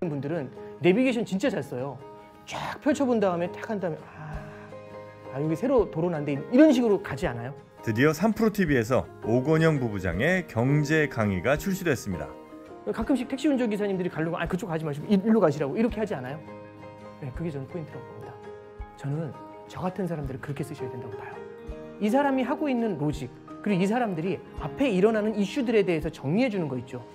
분들은 내비게이션 진짜 잘 써요. 쫙 펼쳐본 다음에 딱 한 다음에 여기 새로 도로 난데 이런 식으로 가지 않아요? 드디어 3프로TV에서 오건영 부부장의 경제 강의가 출시됐습니다. 가끔씩 택시 운전기사님들이 가려고 그쪽 가지 마시고 일로 가시라고 이렇게 하지 않아요? 네, 그게 저는 포인트라고 봅니다. 저는 저 같은 사람들을 그렇게 쓰셔야 된다고 봐요. 이 사람이 하고 있는 로직, 그리고 이 사람들이 앞에 일어나는 이슈들에 대해서 정리해 주는 거 있죠.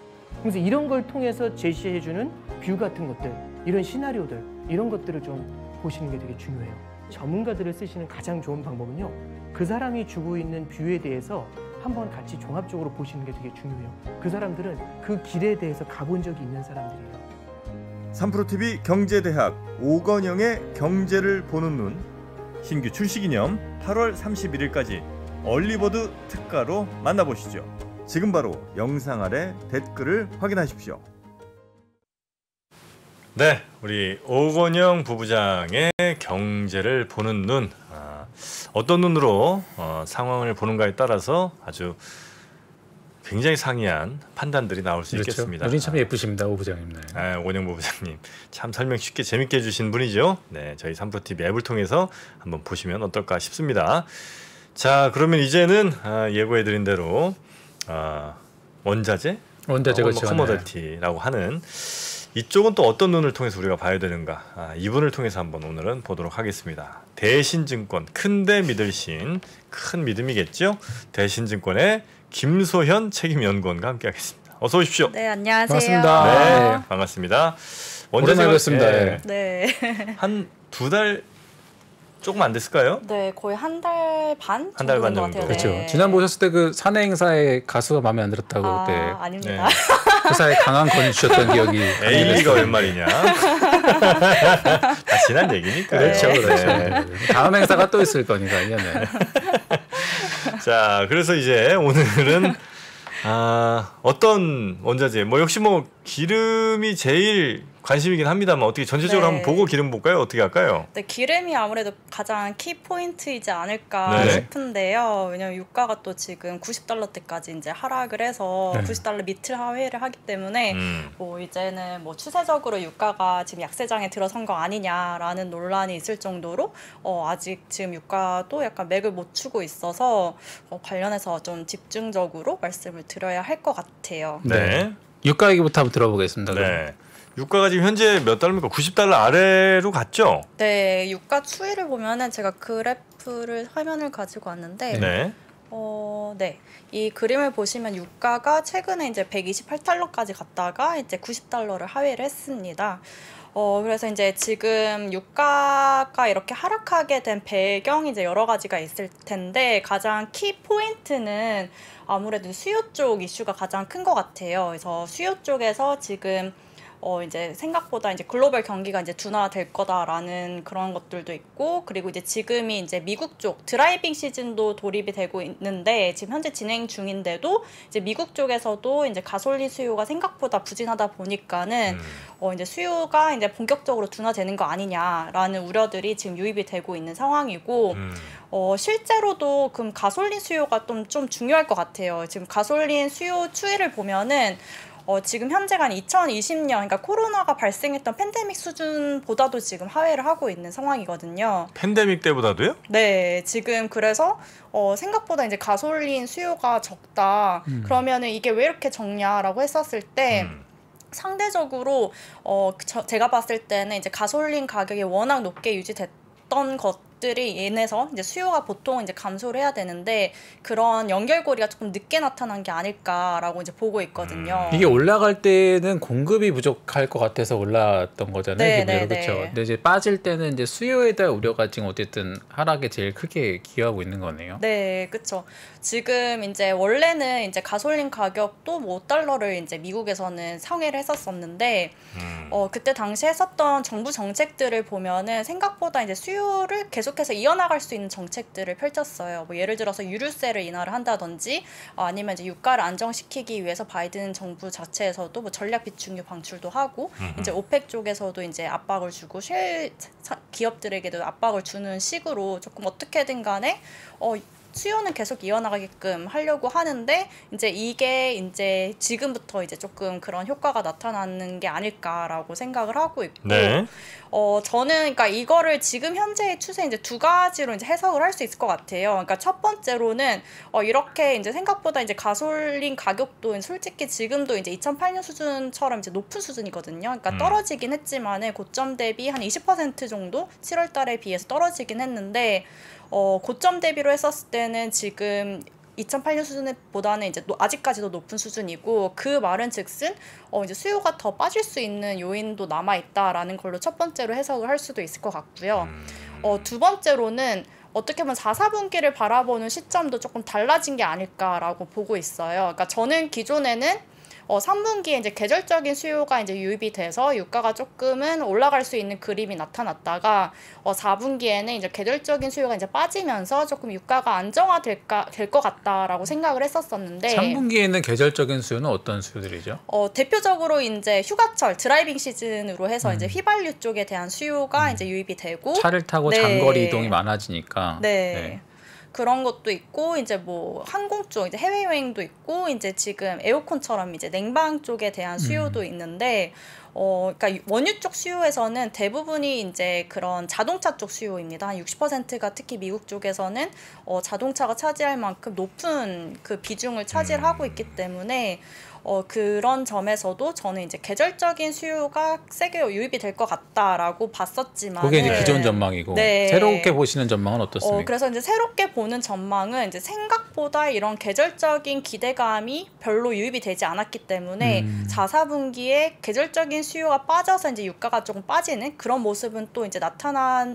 그래서 이런 걸 통해서 제시해 주는 뷰 같은 것들, 이런 시나리오들, 이런 것들을 좀 보시는 게 되게 중요해요. 전문가들을 쓰시는 가장 좋은 방법은요, 그 사람이 주고 있는 뷰에 대해서 한번 같이 종합적으로 보시는 게 되게 중요해요. 그 사람들은 그 길에 대해서 가본 적이 있는 사람들이에요. 3프로TV 경제대학 오건영의 경제를 보는 눈, 신규 출시 기념 8월 31일까지 얼리버드 특가로 만나보시죠. 지금 바로 영상 아래 댓글을 확인하십시오. 네, 우리 오건영 부부장의 경제를 보는 눈, 어떤 눈으로 상황을 보는가에 따라서 아주 굉장히 상이한 판단들이 나올 수 그렇죠. 있겠습니다. 우린 참 예쁘십니다, 오 부장님. 네. 오건영 부부장님 참 설명 쉽게 재밌게 해주신 분이죠. 네, 저희 3프로TV 앱을 통해서 한번 보시면 어떨까 싶습니다. 자, 그러면 이제는 예고해드린 대로 원자재 그렇죠. 커머더티라고 하는 이쪽은 또 어떤 눈을 통해서 우리가 봐야 되는가, 이분을 통해서 한번 오늘은 보도록 하겠습니다. 대신증권, 큰데 믿을 신, 큰 믿음이겠죠. 대신증권의 김소현 책임연구원과 함께하겠습니다. 어서 오십시오. 네, 안녕하세요. 반갑습니다. 네, 반갑습니다. 오랜만에 뵙습니다. 네. 한 2달 조금 안 됐을까요? 네, 거의 한 달 반? 한 달 반 정도. 같아요. 그렇죠. 네. 지난 보셨을 때 그 사내 행사에 가수가 마음에 안 들었다고 그때 아닙니다. 네. 회사에 강한 건의 주셨던 기억이 에일리가 웬 말이냐? 지난 얘기니까. 그렇죠, 그렇죠. 네. 다음 행사가 또 있을 거니까요. 네. 자, 그래서 이제 오늘은 어떤 원자재, 역시 기름이 제일 관심이긴 합니다만 어떻게 전체적으로 네. 한번 보고 기름 볼까요? 어떻게 할까요? 네, 기름이 아무래도 가장 키포인트이지 않을까 네. 싶은데요. 왜냐면 유가가 또 지금 90달러대까지 이제 하락을 해서 네. 90달러 밑을 하회를 하기 때문에 이제는 추세적으로 유가가 지금 약세장에 들어선 거 아니냐라는 논란이 있을 정도로 아직 지금 유가도 약간 맥을 못 추고 있어서 관련해서 좀 집중적으로 말씀을 드려야 할 것 같아요. 네. 유가 얘기부터 한번 들어보겠습니다. 네. 유가가 지금 현재 몇 달러입니까? 90달러 아래로 갔죠? 네, 유가 추이를 보면은 제가 그래프를 화면을 가지고 왔는데, 네. 네, 이 그림을 보시면 유가가 최근에 이제 128달러까지 갔다가 이제 90달러를 하회를 했습니다. 그래서 이제 지금 유가가 이렇게 하락하게 된 배경이 이제 여러 가지가 있을 텐데 가장 키 포인트는 아무래도 수요 쪽 이슈가 가장 큰 것 같아요. 그래서 수요 쪽에서 지금 이제 생각보다 이제 글로벌 경기가 이제 둔화될 거다라는 그런 것들도 있고, 그리고 이제 지금이 이제 미국 쪽 드라이빙 시즌도 돌입이 되고 있는데 지금 현재 진행 중인데도 이제 미국 쪽에서도 이제 가솔린 수요가 생각보다 부진하다 보니까는 이제 수요가 이제 본격적으로 둔화되는 거 아니냐라는 우려들이 지금 유입이 되고 있는 상황이고, 실제로도 그럼 가솔린 수요가 좀 중요할 것 같아요. 지금 가솔린 수요 추이를 보면은 지금 현재가 한 2020년, 그러니까 코로나가 발생했던 팬데믹 수준보다도 지금 하회를 하고 있는 상황이거든요. 팬데믹 때보다도요? 네, 지금 그래서 생각보다 이제 가솔린 수요가 적다. 그러면은 이게 왜 이렇게 적냐라고 했었을 때 상대적으로 제가 봤을 때는 이제 가솔린 가격이 워낙 높게 유지됐던 것들이 인해서 이제 수요가 보통 이제 감소를 해야 되는데 그런 연결고리가 조금 늦게 나타난 게 아닐까라고 이제 보고 있거든요. 이게 올라갈 때는 공급이 부족할 것 같아서 올랐던 거잖아요. 네, 기본적으로. 그렇죠. 근데 이제 빠질 때는 이제 수요에 대한 우려가 지금 어쨌든 하락에 제일 크게 기여하고 있는 거네요. 네, 그렇죠. 지금 이제 원래는 이제 가솔린 가격도 뭐 5달러를 이제 미국에서는 상회를 했었었는데 그때 당시에 했었던 정부 정책들을 보면은 생각보다 이제 수요를 계속해서 이어나갈 수 있는 정책들을 펼쳤어요. 뭐 예를 들어서 유류세를 인하를 한다든지 아니면 이제 유가를 안정시키기 위해서 바이든 정부 자체에서도 뭐 전략 비축유 방출도 하고 이제 오펙 쪽에서도 이제 압박을 주고 쉘 기업들에게도 압박을 주는 식으로 조금 어떻게든 간에 수요는 계속 이어나가게끔 하려고 하는데 이제 이게 이제 지금부터 이제 조금 그런 효과가 나타나는 게 아닐까라고 생각을 하고 있고 네. 저는 그러니까 이거를 지금 현재의 추세 이제 두 가지로 이제 해석을 할 수 있을 것 같아요. 그러니까 첫 번째로는 이렇게 이제 생각보다 이제 가솔린 가격도 솔직히 지금도 이제 2008년 수준처럼 이제 높은 수준이거든요. 그러니까 떨어지긴 했지만은 고점 대비 한 20% 정도 7월 달에 비해서 떨어지긴 했는데 고점 대비로 했었을 때는 지금 2008년 수준보다는 이제 아직까지도 높은 수준이고 그 말은 즉슨 이제 수요가 더 빠질 수 있는 요인도 남아 있다라는 걸로 첫 번째로 해석을 할 수도 있을 것 같고요. 두 번째로는 어떻게 보면 4, 4분기를 바라보는 시점도 조금 달라진 게 아닐까라고 보고 있어요. 그러니까 저는 기존에는 3분기에 이제 계절적인 수요가 이제 유입이 돼서 유가가 조금은 올라갈 수 있는 그림이 나타났다가 4분기에는 이제 계절적인 수요가 이제 빠지면서 조금 유가가 안정화될 것 같다라고 생각을 했었었는데 3분기에는 계절적인 수요는 어떤 수요들이죠? 대표적으로 이제 휴가철 드라이빙 시즌으로 해서 이제 휘발유 쪽에 대한 수요가 이제 유입이 되고 차를 타고 네. 장거리 이동이 많아지니까. 네. 그런 것도 있고 이제 뭐 항공 쪽 이제 해외 여행도 있고 이제 지금 에어컨처럼 이제 냉방 쪽에 대한 수요도 있는데 그러니까 원유 쪽 수요에서는 대부분이 이제 그런 자동차 쪽 수요입니다. 한 60%가 특히 미국 쪽에서는 자동차가 차지할 만큼 높은 그 비중을 차지하고 있기 때문에 그런 점에서도 저는 이제 계절적인 수요가 세게 유입이 될 것 같다라고 봤었지만 그게 이제 기존 전망이고 네. 새롭게 보시는 전망은 어떻습니까? 그래서 이제 새롭게 보는 전망은 이제 생각보다 이런 계절적인 기대감이 별로 유입이 되지 않았기 때문에 4, 4분기에 계절적인 수요가 빠져서 이제 유가가 조금 빠지는 그런 모습은 또 이제 나타날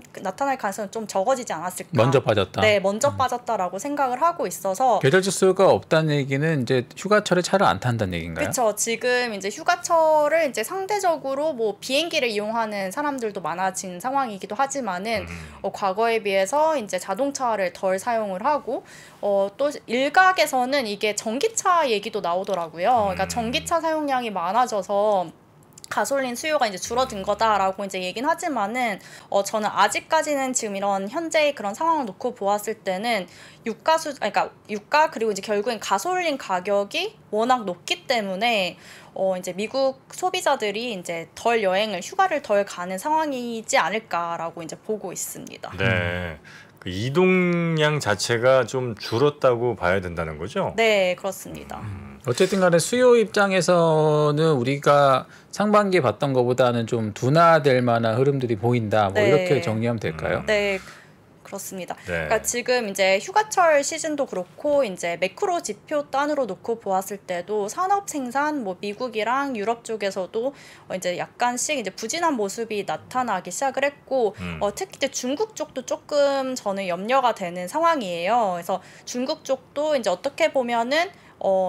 가능성은 좀 적어지지 않았을까. 먼저 빠졌다. 네, 먼저 빠졌다라고 생각을 하고 있어서. 계절적 수요가 없다는 얘기는 이제 휴가철에 차를 안 탄다는 얘기인가요? 그렇죠. 지금 이제 휴가철을 이제 상대적으로 뭐 비행기를 이용하는 사람들도 많아진 상황이기도 하지만은 과거에 비해서 이제 자동차를 덜 사용을 하고 또 일각에서는 이게 전기차 얘기도 나오더라고요. 그러니까 전기차 사용량이 많아져서 가솔린 수요가 이제 줄어든 거다라고 이제 얘긴 하지만은 저는 아직까지는 지금 이런 현재의 그런 상황을 놓고 보았을 때는 그러니까 유가 그리고 이제 결국엔 가솔린 가격이 워낙 높기 때문에 이제 미국 소비자들이 이제 덜 여행을 휴가를 덜 가는 상황이지 않을까라고 이제 보고 있습니다. 네. 그 이동량 자체가 좀 줄었다고 봐야 된다는 거죠? 네, 그렇습니다. 어쨌든 간에 수요 입장에서는 우리가 상반기에 봤던 것보다는 좀 둔화될 만한 흐름들이 보인다. 뭐 네. 이렇게 정리하면 될까요? 네. 그렇습니다. 네. 그러니까 지금 이제 휴가철 시즌도 그렇고 이제 매크로 지표 단으로 놓고 보았을 때도 산업 생산 뭐 미국이랑 유럽 쪽에서도 이제 약간씩 이제 부진한 모습이 나타나기 시작을 했고 특히 이제 중국 쪽도 조금 저는 염려가 되는 상황이에요. 그래서 중국 쪽도 이제 어떻게 보면은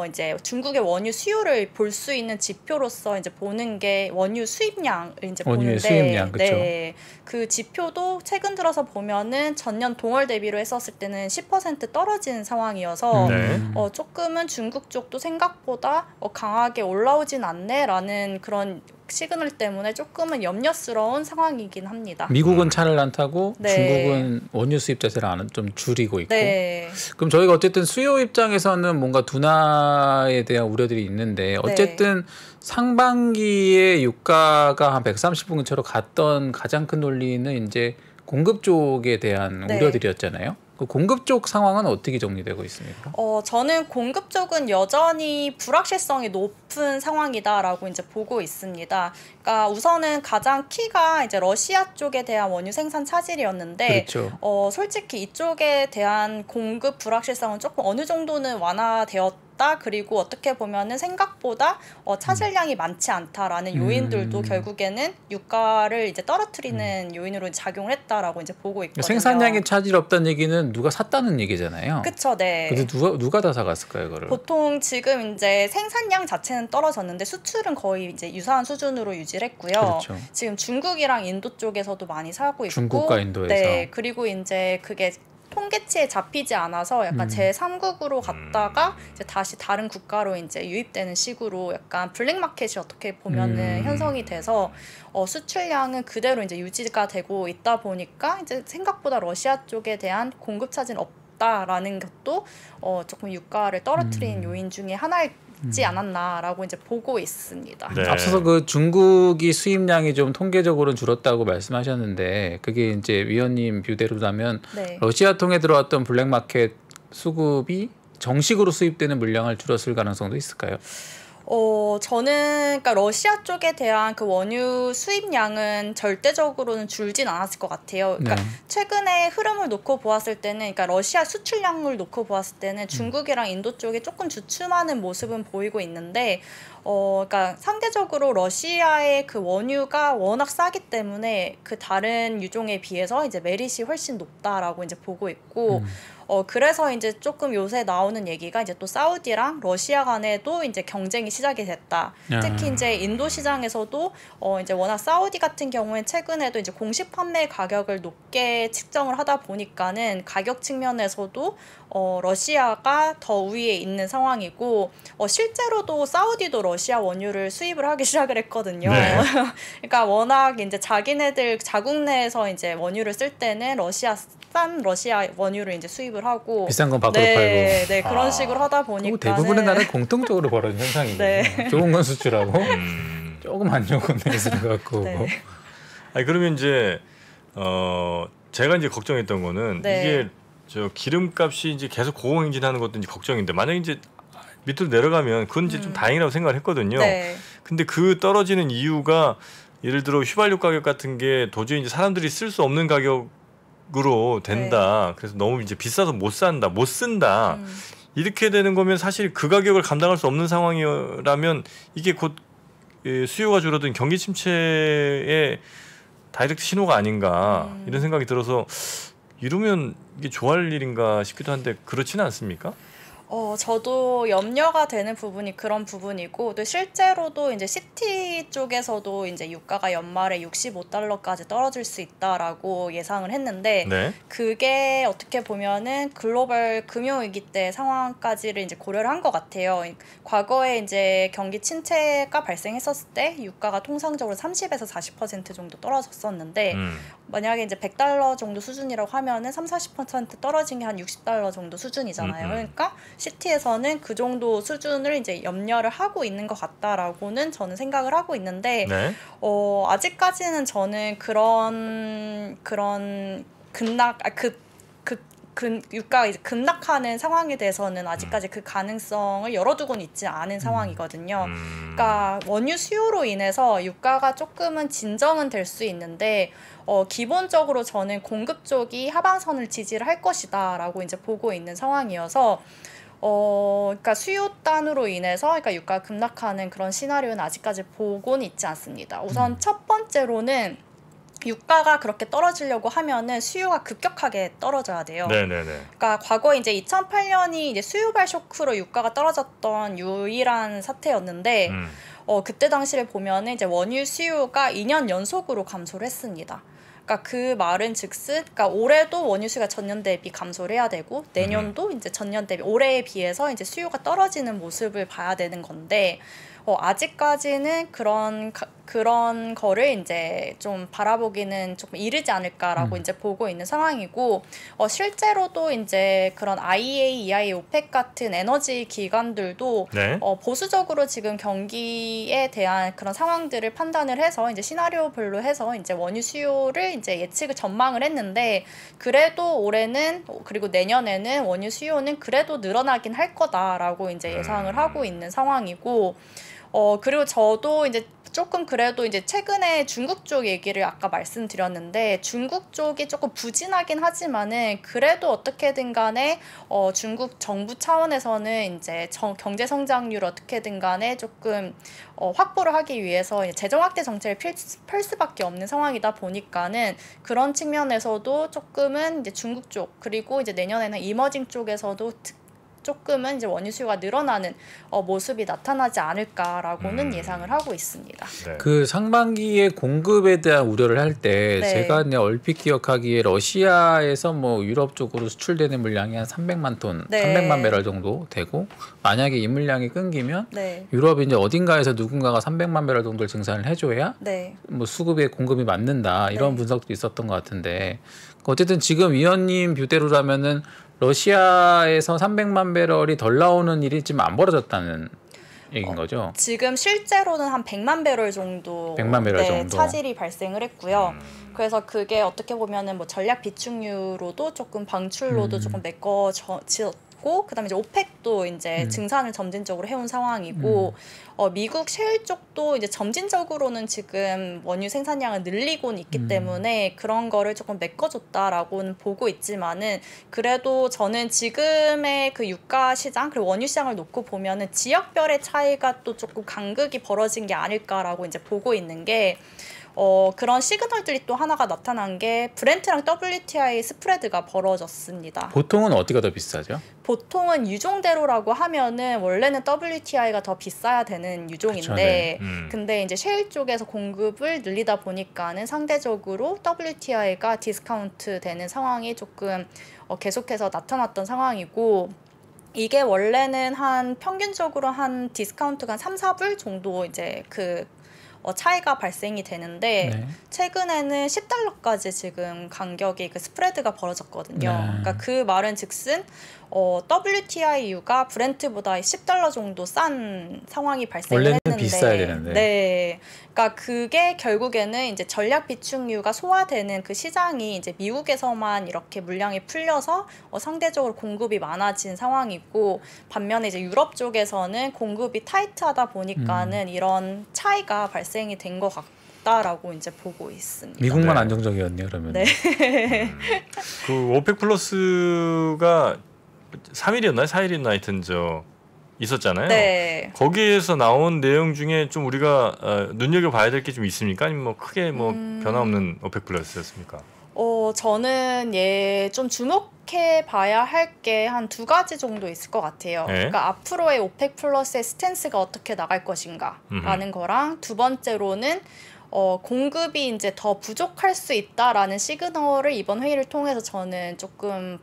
이제 중국의 원유 수요를 볼 수 있는 지표로서 이제 보는 게 원유 수입량을 이제 원유의 보는데, 수입량, 그쵸. 네, 그 지표도 최근 들어서 보면은 전년 동월 대비로 했었을 때는 10% 떨어진 상황이어서 네. 조금은 중국 쪽도 생각보다 강하게 올라오진 않네라는 그런 시그널 때문에 조금은 염려스러운 상황이긴 합니다. 미국은 차를 안 타고 네. 중국은 원유 수입 자체를 좀 줄이고 있고. 네. 그럼 저희가 어쨌든 수요 입장에서는 뭔가 둔화에 대한 우려들이 있는데 어쨌든 상반기에 유가가 한 130분 근처로 갔던 가장 큰 논리는 이제 공급 쪽에 대한 네. 우려들이었잖아요. 그 공급 쪽 상황은 어떻게 정리되고 있습니까? 저는 공급 쪽은 여전히 불확실성이 높은 상황이다라고 이제 보고 있습니다. 그러니까 우선은 가장 키가 이제 러시아 쪽에 대한 원유 생산 차질이었는데, 그렇죠. 솔직히 이쪽에 대한 공급 불확실성은 조금 어느 정도는 완화되었다. 그리고 어떻게 보면은 생각보다 차질량이 많지 않다라는 요인들도 결국에는 유가를 이제 떨어뜨리는 요인으로 작용을 했다라고 이제 보고 있거든요. 생산량에 차질 없다는 얘기는 누가 샀다는 얘기잖아요. 그쵸, 네. 근데 누가 다 사갔을까요, 그거를? 보통 지금 이제 생산량 자체는 떨어졌는데 수출은 거의 이제 유사한 수준으로 유지를 했고요. 그렇죠. 지금 중국이랑 인도 쪽에서도 많이 사고 있고, 중국과 인도에서. 네, 그리고 이제 그게 통계치에 잡히지 않아서 약간 제3국으로 갔다가 이제 다시 다른 국가로 이제 유입되는 식으로 약간 블랙마켓이 어떻게 보면은 형성이 돼서 수출량은 그대로 이제 유지가 되고 있다 보니까 이제 생각보다 러시아 쪽에 대한 공급 차질은 높다라는 것도 조금 유가를 떨어뜨리는 요인 중에 하나이지 않았나라고 이제 보고 있습니다. 네. 앞서서 그 중국이 수입량이 좀 통계적으로는 줄었다고 말씀하셨는데 그게 이제 위원님 뷰대로라면 네. 러시아 통해 들어왔던 블랙마켓 수급이 정식으로 수입되는 물량을 줄였을 가능성도 있을까요? 저는 그러니까 러시아 쪽에 대한 그 원유 수입량은 절대적으로는 줄진 않았을 것 같아요. 그러니까 네. 최근에 흐름을 놓고 보았을 때는, 그러니까 러시아 수출량을 놓고 보았을 때는 중국이랑 인도 쪽에 조금 주춤하는 모습은 보이고 있는데, 그러니까 상대적으로 러시아의 그 원유가 워낙 싸기 때문에 그 다른 유종에 비해서 이제 메릿이 훨씬 높다라고 이제 보고 있고. 그래서 이제 조금 요새 나오는 얘기가 이제 또 사우디랑 러시아 간에도 이제 경쟁이 시작이 됐다. 특히 이제 인도 시장에서도 이제 워낙 사우디 같은 경우엔 최근에도 이제 공식 판매 가격을 높게 측정을 하다 보니까는 가격 측면에서도 러시아가 더 우위에 있는 상황이고, 실제로도 사우디도 러시아 원유를 수입을 하기 시작을 했거든요. 네. 그러니까 워낙 이제 자기네들 자국 내에서 이제 원유를 쓸 때는 싼 러시아 원유를 이제 수입을 하고 비싼 건 밖으로 네, 팔고. 네 그런 식으로 하다 보니까 대부분의 나라는 공통적으로 벌어진 현상이에요. 네. 좋은 건 수출하고 조금 안 좋은 건 내수를 갖고 오고. 네. 아니 그러면 이제 제가 이제 걱정했던 거는 네. 이게 저 기름값이 이제 계속 고공행진하는 것도 이제 걱정인데 만약 이제 밑으로 내려가면 그건 이제 좀 다행이라고 생각을 했거든요. 네. 근데 그 떨어지는 이유가 예를 들어 휘발유 가격 같은 게 도저히 이제 사람들이 쓸 수 없는 가격으로 된다. 그래서 너무 이제 비싸서 못 산다, 못 쓴다. 이렇게 되는 거면 사실 그 가격을 감당할 수 없는 상황이라면 이게 곧 수요가 줄어든 경기 침체의 다이렉트 신호가 아닌가 이런 생각이 들어서 이러면 이게 좋아할 일인가 싶기도 한데 그렇지는 않습니까? 저도 염려가 되는 부분이 그런 부분이고, 또 실제로도 이제 시티 쪽에서도 이제 유가가 연말에 $65까지 떨어질 수 있다라고 예상을 했는데, 네. 그게 어떻게 보면은 글로벌 금융위기 때 상황까지를 이제 고려를 한 것 같아요. 과거에 이제 경기 침체가 발생했었을 때 유가가 통상적으로 30에서 40% 정도 떨어졌었는데, 만약에 이제 $100 정도 수준이라고 하면은 30-40% 떨어진 게 한 $60 정도 수준이잖아요. 그러니까 시티에서는 그 정도 수준을 이제 염려를 하고 있는 것 같다라고는 저는 생각을 하고 있는데, 네. 아직까지는 저는 그런 급락 유가가 이제 급락하는 상황에 대해서는 아직까지 그 가능성을 열어두고는 있지 않은 상황이거든요. 그러니까 원유 수요로 인해서 유가가 조금은 진정은 될 수 있는데, 기본적으로 저는 공급 쪽이 하방선을 지지를 할 것이다라고 이제 보고 있는 상황이어서, 그러니까 수요단으로 인해서 그러니까 유가가 급락하는 그런 시나리오는 아직까지 보고는 있지 않습니다. 우선 첫 번째로는 유가가 그렇게 떨어지려고 하면은 수요가 급격하게 떨어져야 돼요. 네네네. 그러니까 과거에 이제 2008년이 이제 수요발 쇼크로 유가가 떨어졌던 유일한 사태였는데, 그때 당시를 보면은 이제 원유 수요가 2년 연속으로 감소를 했습니다. 그러니까 그 말은 즉슨, 그러니까 올해도 원유 수요가 전년 대비 감소를 해야 되고, 내년도 이제 전년 대비 올해에 비해서 이제 수요가 떨어지는 모습을 봐야 되는 건데, 아직까지는 그런 거를 이제 좀 바라보기는 조금 이르지 않을까라고 이제 보고 있는 상황이고, 실제로도 이제 그런 IEA, EIA, OPEC 같은 에너지 기관들도 네. 보수적으로 지금 경기에 대한 그런 상황들을 판단을 해서 이제 시나리오별로 해서 이제 원유 수요를 이제 예측을 전망을 했는데, 그래도 올해는 그리고 내년에는 원유 수요는 그래도 늘어나긴 할 거다라고 이제 예상을 하고 있는 상황이고, 그리고 저도 이제 조금 그래도 이제 최근에 중국 쪽 얘기를 아까 말씀드렸는데, 중국 쪽이 조금 부진하긴 하지만은 그래도 어떻게든 간에 중국 정부 차원에서는 이제 경제 성장률 어떻게든 간에 조금 확보를 하기 위해서 재정 확대 정책을 펼 수밖에 없는 상황이다 보니까는 그런 측면에서도 조금은 이제 중국 쪽, 그리고 이제 내년에는 이머징 쪽에서도 조금은 이제 원유 수요가 늘어나는 모습이 나타나지 않을까라고는 예상을 하고 있습니다. 네. 그 상반기에 공급에 대한 우려를 할 때 네. 제가 그냥 얼핏 기억하기에 러시아에서 뭐 유럽 쪽으로 수출되는 물량이 한 300만 톤, 네. 300만 배럴 정도 되고, 만약에 이 물량이 끊기면 네. 유럽이 이제 어딘가에서 누군가가 300만 배럴 정도를 증산을 해줘야 네. 뭐 수급의 공급이 맞는다 이런 네. 분석도 있었던 것 같은데, 어쨌든 지금 위원님 뷰대로라면은 러시아에서 300만 배럴이 덜 나오는 일이 지금 안 벌어졌다는 얘기인 거죠. 지금 실제로는 한 100만 배럴 정도, 100만 배럴 정도. 차질이 발생을 했고요. 그래서 그게 어떻게 보면은 뭐 전략 비축유로도 조금 방출로도 조금 메꿔졌고, 그다음에 이제 오펙도 이제 증산을 점진적으로 해온 상황이고, 미국 셰일 쪽도 이제 점진적으로는 지금 원유 생산량을 늘리고는 있기 때문에 그런 거를 조금 메꿔줬다라고는 보고 있지만은, 그래도 저는 지금의 그 유가 시장 그리고 원유 시장을 놓고 보면은 지역별의 차이가 또 조금 간극이 벌어진 게 아닐까라고 이제 보고 있는 게, 그런 시그널들이 또 하나가 나타난 게 브렌트랑 WTI 스프레드가 벌어졌습니다. 보통은 어디가 더 비싸죠? 보통은 유종대로라고 하면은 원래는 WTI가 더 비싸야 되는 유종인데, 그쵸, 네. 근데 이제 셰일 쪽에서 공급을 늘리다 보니까는 상대적으로 WTI가 디스카운트 되는 상황이 조금 계속해서 나타났던 상황이고, 이게 원래는 한 평균적으로 한 디스카운트가 한 3, 4불 정도 이제 그 차이가 발생이 되는데, 네. 최근에는 10달러까지 지금 간격이 그 스프레드가 벌어졌거든요. 네. 그러니까 그 말은 즉슨 WTI유가 브렌트보다 10달러 정도 싼 상황이 발생을 원래는 했는데, 비싸야 되는데. 네, 그러니까 그게 결국에는 이제 전략 비축유가 소화되는 그 시장이 이제 미국에서만 이렇게 물량이 풀려서 상대적으로 공급이 많아진 상황이고, 반면에 이제 유럽 쪽에서는 공급이 타이트하다 보니까는 이런 차이가 발생이 된 것 같다라고 이제 보고 있습니다. 미국만 네. 안정적이었네요, 그러면. 네. 그 오펙 플러스가 3일이었나요? 4일이었나 하여튼 있었잖아요. 네. 거기에서 나온 내용 중에 좀 우리가 눈여겨봐야 될 게 좀 있습니까? 아니면 뭐 크게 뭐 변화 없는 오펙 플러스였습니까? 저는 좀 주목해 봐야 할 게 한 두 가지 정도 있을 것 같아요. 네. 그러니까 앞으로의 오펙 플러스의 스탠스가 어떻게 나갈 것인가라는 거랑, 두 번째로는 공급이 이제 더 부족할 수 있다라는 시그널을 이번 회의를 통해서 저는 조금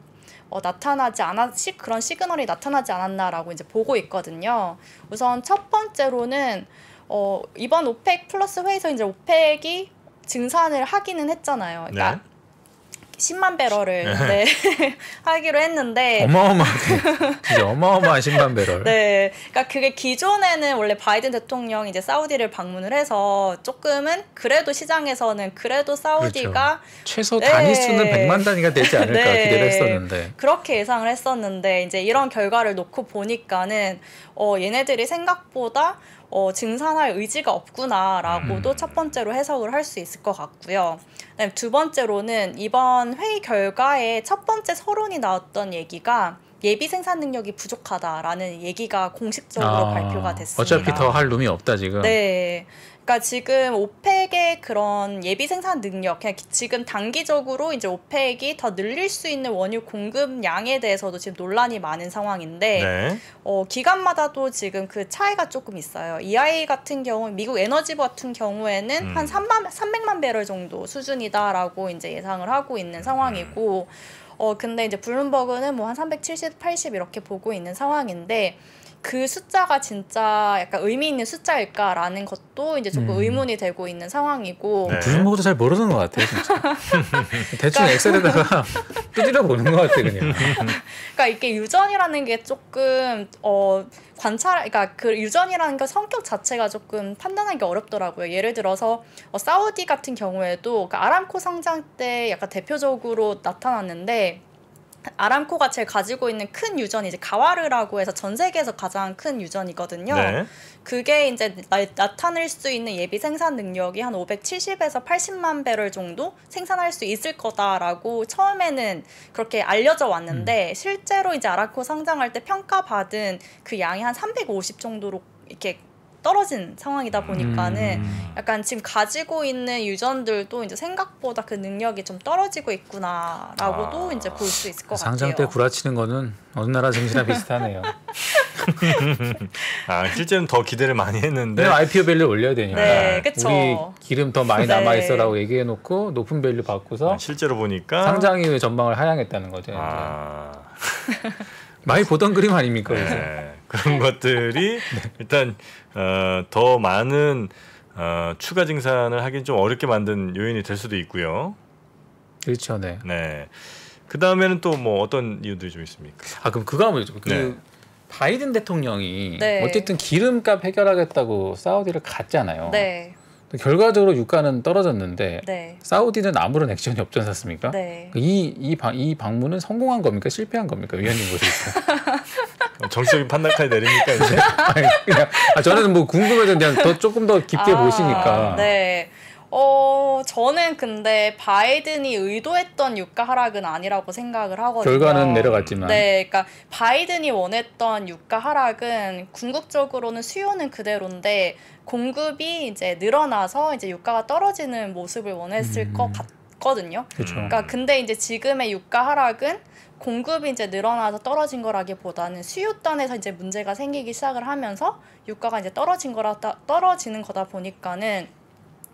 그런 시그널이 나타나지 않았나라고 이제 보고 있거든요. 우선 첫 번째로는 이번 오펙 플러스 회의에서 이제 오펙이 증산을 하기는 했잖아요. 그러니까 네. 10만 배럴을 하기로 했는데, 어마어마하게 진짜 어마어마한 10만 배럴. 네, 그러니까 그게 기존에는 원래 바이든 대통령이 이제 사우디를 방문을 해서 조금은 그래도 시장에서는 그래도 사우디가 최소 네. 단위 수는 100만 단위가 되지 않을까 네. 기대를 했었는데. 그렇게 예상을 했었는데, 이제 이런 결과를 놓고 보니까는 얘네들이 생각보다 증산할 의지가 없구나라고도 첫 번째로 해석을 할 수 있을 것 같고요. 그다음에 두 번째로는 이번 회의 결과에 첫 번째 서론이 나왔던 얘기가 예비 생산 능력이 부족하다라는 얘기가 공식적으로 발표가 됐습니다. 어차피 더 할 룸이 없다 지금. 네. 그러니까 지금 오펙의 그런 예비 생산 능력, 그냥 지금 단기적으로 이제 오펙이 더 늘릴 수 있는 원유 공급량에 대해서도 지금 논란이 많은 상황인데, 네. 기간마다도 지금 그 차이가 조금 있어요. EIA 같은 경우, 미국 에너지부 같은 경우에는 한 300만 배럴 정도 수준이다라고 이제 예상을 하고 있는 상황이고, 근데 이제 블룸버그는 뭐 한 370, 80 이렇게 보고 있는 상황인데, 그 숫자가 진짜 약간 의미 있는 숫자일까라는 것도 이제 조금 의문이 되고 있는 상황이고. 네. 블룸버그도 잘 모르는 것 같아요, 진짜. 대충 엑셀에다가 두드려 보는 것 같아 그냥. 그러니까 이게 유전이라는 게 조금 그러니까 그 유전이라는 个성격 자체가 조금 판단하기 어렵더라고요. 예를 들어서 사우디 같은 경우에도 그러니까 아람코 상장 때 약간 대표적으로 나타났는데, 아람코가 제일 가지고 있는 큰 유전이 이제 가와르라고 해서 전 세계에서 가장 큰 유전이거든요. 네. 그게 이제 나타낼 수 있는 예비 생산 능력이 한 570에서 80만 배럴 정도 생산할 수 있을 거다라고 처음에는 그렇게 알려져 왔는데, 실제로 이제 아람코 상장할 때 평가받은 그 양이 한 350 정도로 이렇게 떨어진 상황이다 보니까는 약간 지금 가지고 있는 유전들도 이제 생각보다 그 능력이 좀 떨어지고 있구나라고도 이제 볼 수 있을 것 상장 같아요. 때 구라치는 거는 어느 나라 증시나 비슷하네요. 실제는 더 기대를 많이 했는데 IPO 밸류 올려야 되니까. 네, 그쵸. 우리 기름 더 많이 네. 남아 있어라고 얘기해놓고 높은 밸류 받고서 실제로 보니까 상장 이후의 전망을 하향했다는 거죠. 많이 보던 그림 아닙니까? 네. 그런 것들이 일단 더 많은 추가 증산을 하긴 좀 어렵게 만든 요인이 될 수도 있고요. 그렇죠, 네. 네. 그 다음에는 또 뭐 어떤 이유들이 좀 있습니까? 아 그럼 그거 한번 여쭤볼게요. 네. 바이든 대통령이 네. 어쨌든 기름값 해결하겠다고 사우디를 갔잖아요. 네, 결과적으로 유가는 떨어졌는데 네, 사우디는 아무런 액션이 없지 않습니까? 네. 이 방문은 성공한 겁니까? 실패한 겁니까? 위원님 보시니까. 정치적인 판단까지 내립니까 이제? 아니, 그냥 저는 뭐 궁금해서 그냥 조금 더 깊게 보시니까. 네. 저는 근데 바이든이 의도했던 유가 하락은 아니라고 생각을 하거든요. 결과는 내려갔지만. 네, 그러니까 바이든이 원했던 유가 하락은 궁극적으로는 수요는 그대로인데 공급이 이제 늘어나서 이제 유가가 떨어지는 모습을 원했을 것 같거든요. 그렇죠. 그러니까 근데 이제 지금의 유가 하락은 공급이 이제 늘어나서 떨어진 거라기보다는 수요단에서 이제 문제가 생기기 시작을 하면서 유가가 이제 떨어지는 거다 보니까는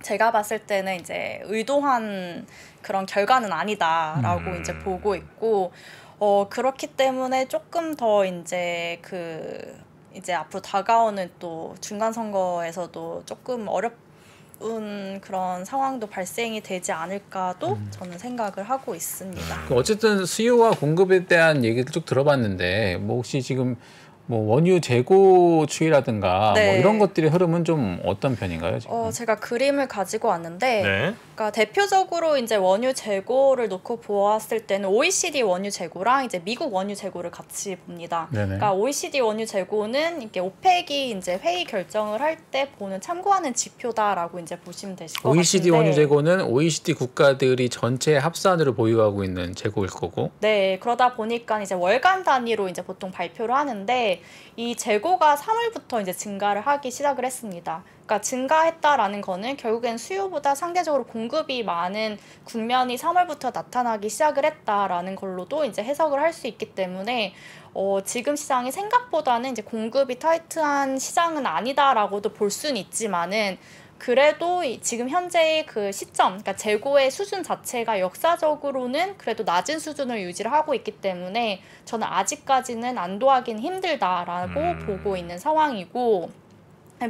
제가 봤을 때는 이제 의도한 그런 결과는 아니다라고 이제 보고 있고 그렇기 때문에 조금 더 이제 이제 앞으로 다가오는 또 중간 선거에서도 조금 어려운 그런 상황도 발생이 되지 않을까도 저는 생각을 하고 있습니다. 어쨌든 수요와 공급에 대한 얘기를 쭉 들어봤는데 뭐 혹시 지금 뭐 원유 재고 추이라든가 네. 뭐 이런 것들의 흐름은 좀 어떤 편인가요? 지금? 제가 그림을 가지고 왔는데 네. 그러니까 대표적으로 이제 원유 재고를 놓고 보았을 때는 OECD 원유 재고랑 이제 미국 원유 재고를 같이 봅니다. 네네. 그러니까 OECD 원유 재고는 이렇게 오펙이 이제 회의 결정을 할 때 보는 참고하는 지표다라고 이제 보시면 되실 것 OECD 같은데. 원유 재고는 OECD 국가들이 전체 합산으로 보유하고 있는 재고일 거고. 네, 그러다 보니까 이제 월간 단위로 이제 보통 발표를 하는데 이 재고가 3월부터 이제 증가를 하기 시작을 했습니다. 그러니까 증가했다라는 거는 결국엔 수요보다 상대적으로 공급이 많은 국면이 3월부터 나타나기 시작을 했다라는 걸로도 이제 해석을 할 수 있기 때문에 지금 시장이 생각보다는 이제 공급이 타이트한 시장은 아니다라고도 볼 수는 있지만은 그래도 지금 현재의 그 시점, 그러니까 재고의 수준 자체가 역사적으로는 그래도 낮은 수준을 유지를 하고 있기 때문에 저는 아직까지는 안도하기는 힘들다라고 보고 있는 상황이고,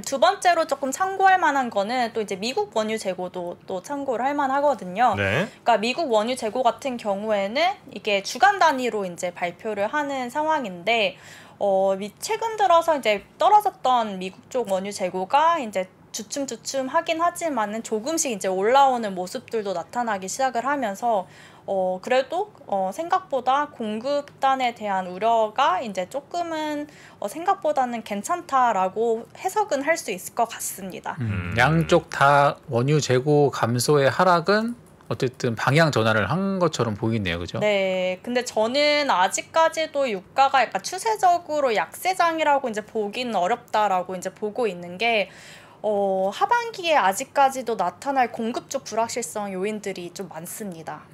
두 번째로 조금 참고할 만한 거는 또 이제 미국 원유 재고도 또 참고를 할 만하거든요. 네. 그러니까 미국 원유 재고 같은 경우에는 이게 주간 단위로 이제 발표를 하는 상황인데, 최근 들어서 이제 떨어졌던 미국 쪽 원유 재고가 이제 주춤주춤 하긴 하지만은 조금씩 이제 올라오는 모습들도 나타나기 시작을 하면서 그래도 생각보다 공급단에 대한 우려가 이제 조금은 생각보다는 괜찮다라고 해석은 할 수 있을 것 같습니다. 양쪽 다 원유 재고 감소의 하락은 어쨌든 방향 전환을 한 것처럼 보이네요, 그죠? 네, 근데 저는 아직까지도 유가가 약간 추세적으로 약세장이라고 이제 보기는 어렵다라고 이제 보고 있는 게 하반기에 아직까지도 나타날 공급적 불확실성 요인들이 좀 많습니다.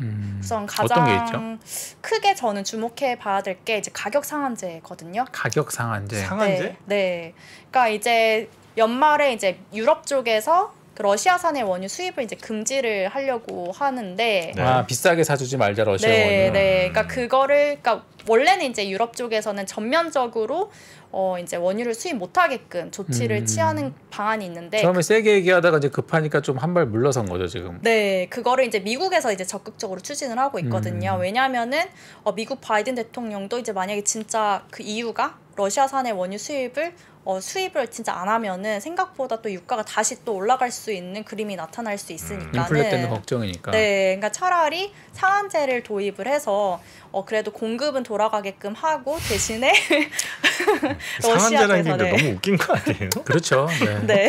우선 어떤 게 가장 크게 저는 주목해 봐야 될 게 이제 가격 상한제거든요. 가격 상한제. 상한제? 네. 그러니까 이제 연말에 이제 유럽 쪽에서 그 러시아산의 원유 수입을 이제 금지를 하려고 하는데 네. 아, 비싸게 사주지 말자 러시아 네, 원유. 네. 그러니까 원래는 이제 유럽 쪽에서는 전면적으로 이제 원유를 수입 못하게끔 조치를 취하는 방안이 있는데 처음에 세게 얘기하다가 이제 급하니까 좀 한 발 물러선 거죠 지금. 네, 그거를 이제 미국에서 이제 적극적으로 추진을 하고 있거든요. 왜냐하면은 미국 바이든 대통령도 이제 만약에 진짜 그 EU가 러시아산의 원유 수입을 진짜 안 하면은 생각보다 또 유가가 다시 또 올라갈 수 있는 그림이 나타날 수 있으니까는 인플레 때문에 걱정이니까. 네, 그러니까 차라리 상한제를 도입을 해서 그래도 공급은 돌아가게끔 하고 대신에 상한제라는 게 러시아에서, 근데 너무 웃긴 거 아니에요? 그렇죠. 네. 네.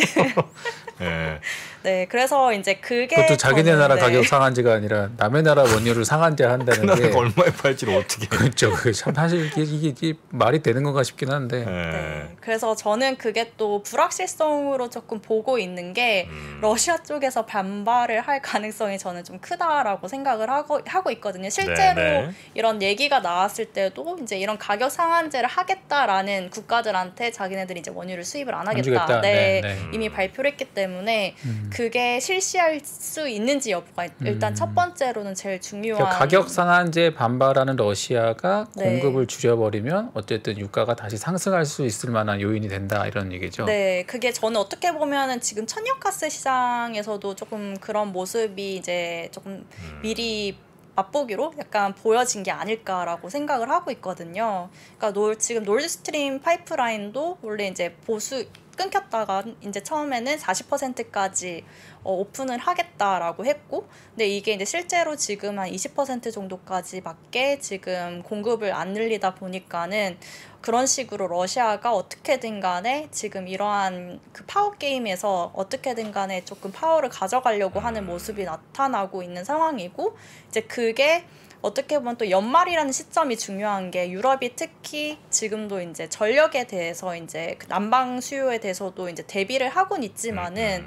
네. 네, 그래서 이제 그게 그것도 자기네 저는, 나라 네. 가격 상한제가 아니라 남의 나라 원유를 상한제 한다는 게 그나라가 얼마에 팔지를 어떻게? 그렇죠. 참 사실 이게 말이 되는 건가 싶긴 한데. 네. 그래서 저는 그게 또 불확실성으로 조금 보고 있는 게 러시아 쪽에서 반발을 할 가능성이 저는 좀 크다라고 생각을 하고 있거든요. 실제로 네. 이런 얘기가 나왔을 때도 이제 이런 가격 상한제를 하겠다라는 국가들한테 자기네들이 이제 원유를 수입을 안 하겠다. 주겠다. 네, 네. 이미 발표를 했기 때문에 그게 실시할 수 있는지 여부가 일단 첫 번째로는 제일 중요한. 그러니까 가격 상한제 반발하는 러시아가 네. 공급을 줄여버리면 어쨌든 유가가 다시 상승할 수 있을 만한 요인이 된다 이런 얘기죠. 네, 그게 저는 어떻게 보면은 지금 천연가스 시장에서도 조금 그런 모습이 이제 조금 미리 맛보기로 약간 보여진 게 아닐까라고 생각을 하고 있거든요. 그러니까 지금 노르드스트림 파이프라인도 원래 이제 보수 끊겼다가 이제 처음에는 40%까지 오픈을 하겠다라고 했고, 근데 이게 이제 실제로 지금 한 20% 정도까지 밖에 지금 공급을 안 늘리다 보니까는 그런 식으로 러시아가 어떻게든 간에 지금 이러한 그 파워 게임에서 어떻게든 간에 조금 파워를 가져가려고 하는 모습이 나타나고 있는 상황이고, 이제 그게 어떻게 보면 또 연말이라는 시점이 중요한 게 유럽이 특히 지금도 이제 전력에 대해서 이제 그 난방 수요에 대해서도 이제 대비를 하고는 있지만은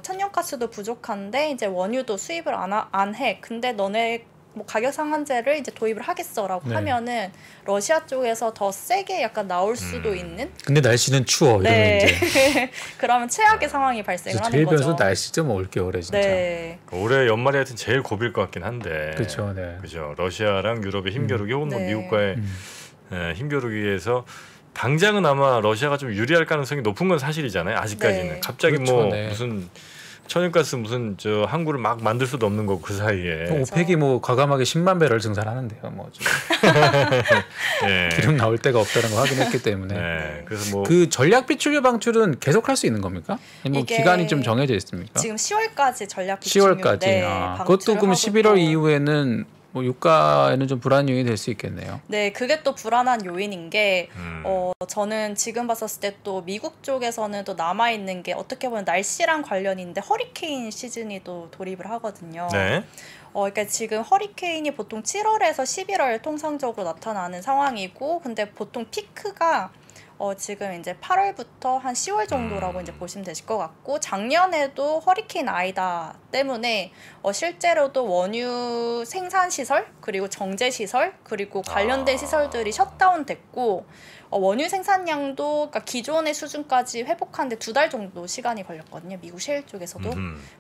천연가스도 부족한데 이제 원유도 수입을 안 해. 근데 너네 뭐 가격 상한제를 이제 도입을 하겠어라고 네. 하면은 러시아 쪽에서 더 세게 약간 나올 수도 있는. 근데 날씨는 추워. 이러면 네. 이제 그러면 최악의 상황이 발생을 하는 제일 거죠. 변수 날씨죠, 뭐 올겨울에 진짜. 네. 올해 연말이 하여튼 제일 고비일 것 같긴 한데. 그렇죠, 네. 그죠. 러시아랑 유럽의 힘겨루기 혹은 뭐 네. 미국과의 힘겨루기에서 당장은 아마 러시아가 좀 유리할 가능성이 높은 건 사실이잖아요. 아직까지는. 네. 갑자기 그렇죠, 뭐 네. 무슨 천연가스 무슨 저 항구를 막 만들 수도 없는 거고 그 사이에. 오펙이 뭐 과감하게 10만 배럴 증산하는데요. 뭐 좀 네. 기름 나올 데가 없다는 거 확인했기 때문에. 네. 그래서 뭐 그 전략 비축유 방출은 계속 할 수 있는 겁니까? 뭐 이게 기간이 좀 정해져 있습니까? 지금 10월까지 전략 비축유 10월까지. 네, 그것도 그럼 방출을 11월 하고 이후에는 뭐 유가에는 좀 불안 요인이 될 수 있겠네요. 네, 그게 또 불안한 요인인 게 저는 지금 봤었을 때 또 미국 쪽에서는 또 남아 있는 게 어떻게 보면 날씨랑 관련인데 허리케인 시즌이 또 돌입을 하거든요. 네. 그러니까 지금 허리케인이 보통 7월에서 11월 통상적으로 나타나는 상황이고, 근데 보통 피크가 지금 이제 8월부터 한 10월 정도라고 이제 보시면 되실 것 같고, 작년에도 허리케인 아이다 때문에 실제로도 원유 생산 시설 그리고 정제 시설 그리고 관련된 시설들이 셧다운 됐고, 원유 생산량도 그러니까 기존의 수준까지 회복하는데 2달 정도 시간이 걸렸거든요. 미국 셰일 쪽에서도.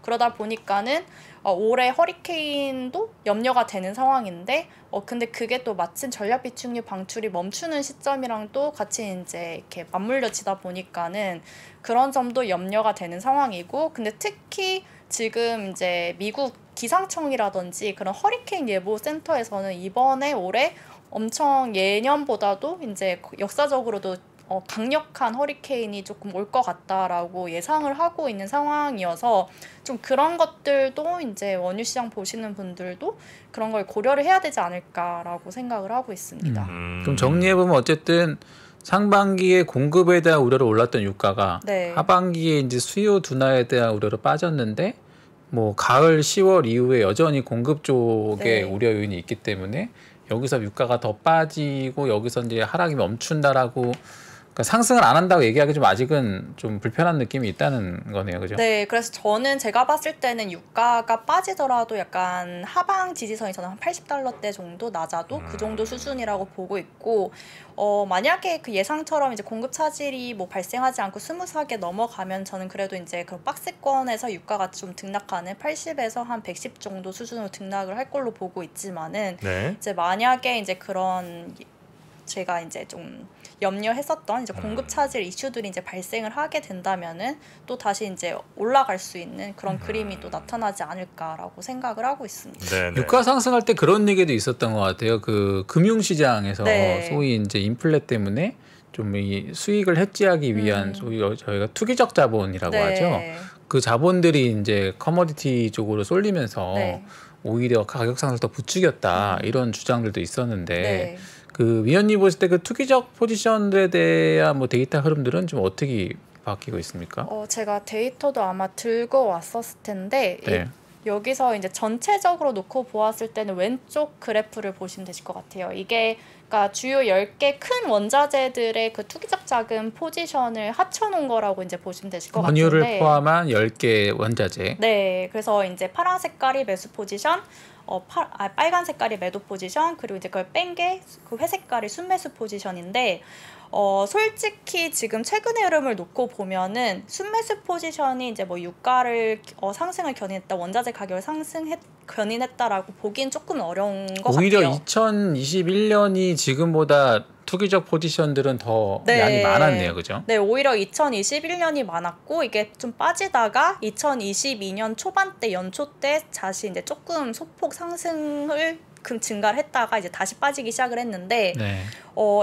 그러다 보니까는 올해 허리케인도 염려가 되는 상황인데, 근데 그게 또 마침 전략 비축유 방출이 멈추는 시점이랑 또 같이 이제 이렇게 맞물려지다 보니까는 그런 점도 염려가 되는 상황이고, 근데 특히 지금 이제 미국 기상청이라든지 그런 허리케인 예보 센터에서는 이번에 올해 엄청 예년보다도 이제 역사적으로도 강력한 허리케인이 조금 올 것 같다라고 예상을 하고 있는 상황이어서 좀 그런 것들도 이제 원유 시장 보시는 분들도 그런 걸 고려를 해야 되지 않을까라고 생각을 하고 있습니다. 그럼 정리해 보면 어쨌든 상반기에 공급에 대한 우려로 올랐던 유가가 네. 하반기에 이제 수요 둔화에 대한 우려로 빠졌는데, 뭐 가을 10월 이후에 여전히 공급 쪽에 네. 우려 요인이 있기 때문에 여기서 유가가 더 빠지고 여기서 이제 하락이 멈춘다라고, 그러니까 상승을 안 한다고 얘기하기 좀 아직은 좀 불편한 느낌이 있다는 거네요, 그죠? 네, 그래서 저는 제가 봤을 때는 유가가 빠지더라도 약간 하방 지지선이 저는 한 $80대 정도 낮아도 그 정도 수준이라고 보고 있고, 만약에 그 예상처럼 이제 공급 차질이 뭐 발생하지 않고 스무스하게 넘어가면 저는 그래도 이제 그 박스권에서 유가가 좀 등락하는 80에서 한 110 정도 수준으로 등락을 할 걸로 보고 있지만은 네. 이제 만약에 이제 그런 제가 이제 좀 염려했었던 이제 공급 차질 이슈들이 이제 발생을 하게 된다면은 또 다시 이제 올라갈 수 있는 그런 그림이 또 나타나지 않을까라고 생각을 하고 있습니다. 네. 유가 상승할 때 그런 얘기도 있었던 것 같아요. 그 금융시장에서 네. 소위 이제 인플레 때문에 좀 이 수익을 해지하기 위한 소위 저희가 투기적 자본이라고 하죠. 그 자본들이 이제 커머디티 쪽으로 쏠리면서 네. 오히려 가격 상승을 더 부추겼다 이런 주장들도 있었는데, 네. 그 위원님 보실 때 그 투기적 포지션들에 대한 뭐 데이터 흐름들은 좀 어떻게 바뀌고 있습니까? 제가 데이터도 아마 들고 왔었을 텐데 네. 여기서 이제 전체적으로 놓고 보았을 때는 왼쪽 그래프를 보시면 되실 것 같아요. 이게 그러니까 주요 10개 큰 원자재들의 그 투기적 자금 포지션을 합쳐놓은 거라고 이제 보시면 되실 것 같은데, 원유를 포함한 10개 원자재. 네, 그래서 이제 파란 색깔이 매수 포지션, 빨간 색깔이 매도 포지션, 그리고 이제 그걸 뺀 게 그 회색깔이 순매수 포지션인데, 솔직히 지금 최근의 흐름을 놓고 보면은 순매수 포지션이 이제 뭐 유가를 상승을 견인했다, 원자재 가격을 견인했다라고 보기엔 조금 어려운 것 오히려 같아요. 2021년이 지금보다 투기적 포지션들은 더 네. 양이 많았네요, 그죠? 네, 오히려 2021년이 많았고 이게 좀 빠지다가 2022년 초반 때 연초 때 다시 이제 조금 소폭 상승을 증가를 했다가 이제 다시 빠지기 시작을 했는데 네.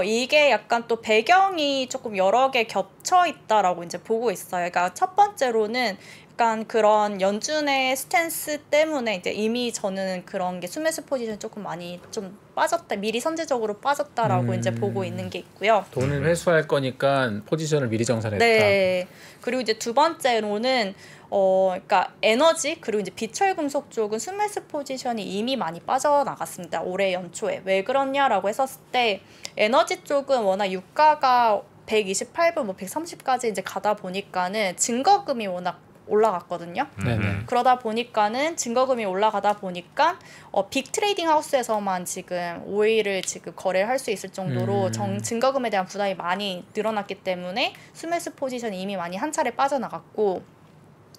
이게 약간 또 배경이 조금 여러 개 겹쳐 있다라고 이제 보고 있어요. 그러니까 첫 번째로는 약간 그런 연준의 스탠스 때문에 이제 이미 저는 그런 게 스매시 포지션 조금 많이 좀 빠졌다, 미리 선제적으로 빠졌다라고 이제 보고 있는 게 있고요. 돈을 회수할 거니까 포지션을 미리 정산했다. 네. 그리고 이제 두 번째로는 그러니까 에너지 그리고 이제 비철 금속 쪽은 스매시 포지션이 이미 많이 빠져나갔습니다. 올해 연초에. 왜 그러냐라고 했었을 때 에너지 쪽은 워낙 유가가 128불 뭐 130까지 이제 가다 보니까는 증거금이 워낙 올라갔거든요. 네네. 그러다 보니까는 증거금이 올라가다 보니까 빅 트레이딩 하우스에서만 지금 오일을 지금 거래를 할 수 있을 정도로 증거금에 대한 부담이 많이 늘어났기 때문에 스매시 포지션이 이미 많이 한 차례 빠져나갔고,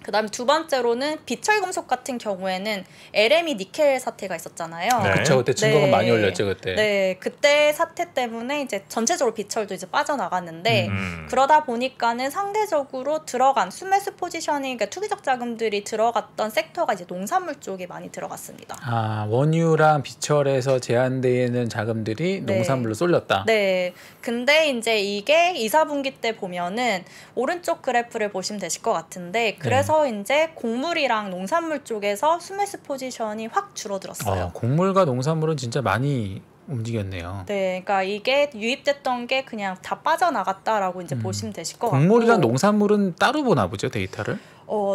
그다음에 두 번째로는 비철 금속 같은 경우에는 LME 니켈 사태가 있었잖아요. 네. 그쵸, 그때 증거금 네. 많이 올렸죠, 그때. 네, 그때 사태 때문에 이제 전체적으로 비철도 이제 빠져나갔는데 음. 그러다 보니까는 상대적으로 들어간 스매시 포지션이, 그러니까 투기적 자금들이 들어갔던 섹터가 이제 농산물 쪽에 많이 들어갔습니다. 아, 원유랑 비철에서 제한되어 있는 자금들이 네. 농산물로 쏠렸다. 네. 근데 이제 이게 2, 4분기 때 보면은 오른쪽 그래프를 보시면 되실 것 같은데 그래서 이제 곡물이랑 농산물 쪽에서 스매시 포지션이 확 줄어들었어요. 곡물과 농산물은 진짜 많이 움직였네요. 네. 그러니까 이게 유입됐던 게 그냥 다 빠져나갔다라고 이제 보시면 되실 것 같고. 곡물이랑 농산물은 따로 보나 보죠, 데이터를?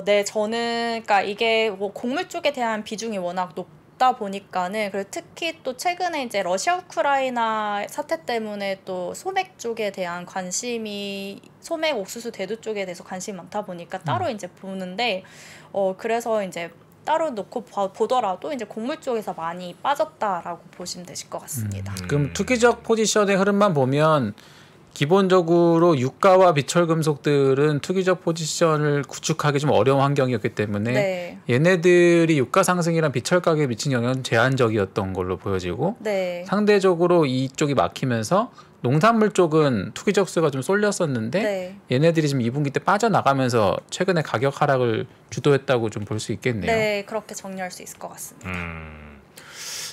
네, 저는 그러니까 이게 뭐 곡물 쪽에 대한 비중이 워낙 높다 보니까는, 그리고 특히 또 최근에 이제 러시아 우크라이나 사태 때문에 또 소맥 쪽에 대한 관심이, 소맥 옥수수 대두 쪽에 대해서 관심이 많다 보니까 따로 이제 보는데 그래서 이제 따로 놓고 보더라도 이제 곡물 쪽에서 많이 빠졌다라고 보시면 되실 것 같습니다. 그럼 투기적 포지션의 흐름만 보면 기본적으로 유가와 비철 금속들은 투기적 포지션을 구축하기 좀 어려운 환경이었기 때문에 네. 얘네들이 유가 상승이랑 비철 가격에 미친 영향은 제한적이었던 걸로 보여지고, 네. 상대적으로 이쪽이 막히면서 농산물 쪽은 투기적 수가 좀 쏠렸었는데 네. 얘네들이 지금 2분기 때 빠져나가면서 최근에 가격 하락을 주도했다고 좀 볼 수 있겠네요. 네, 그렇게 정리할 수 있을 것 같습니다.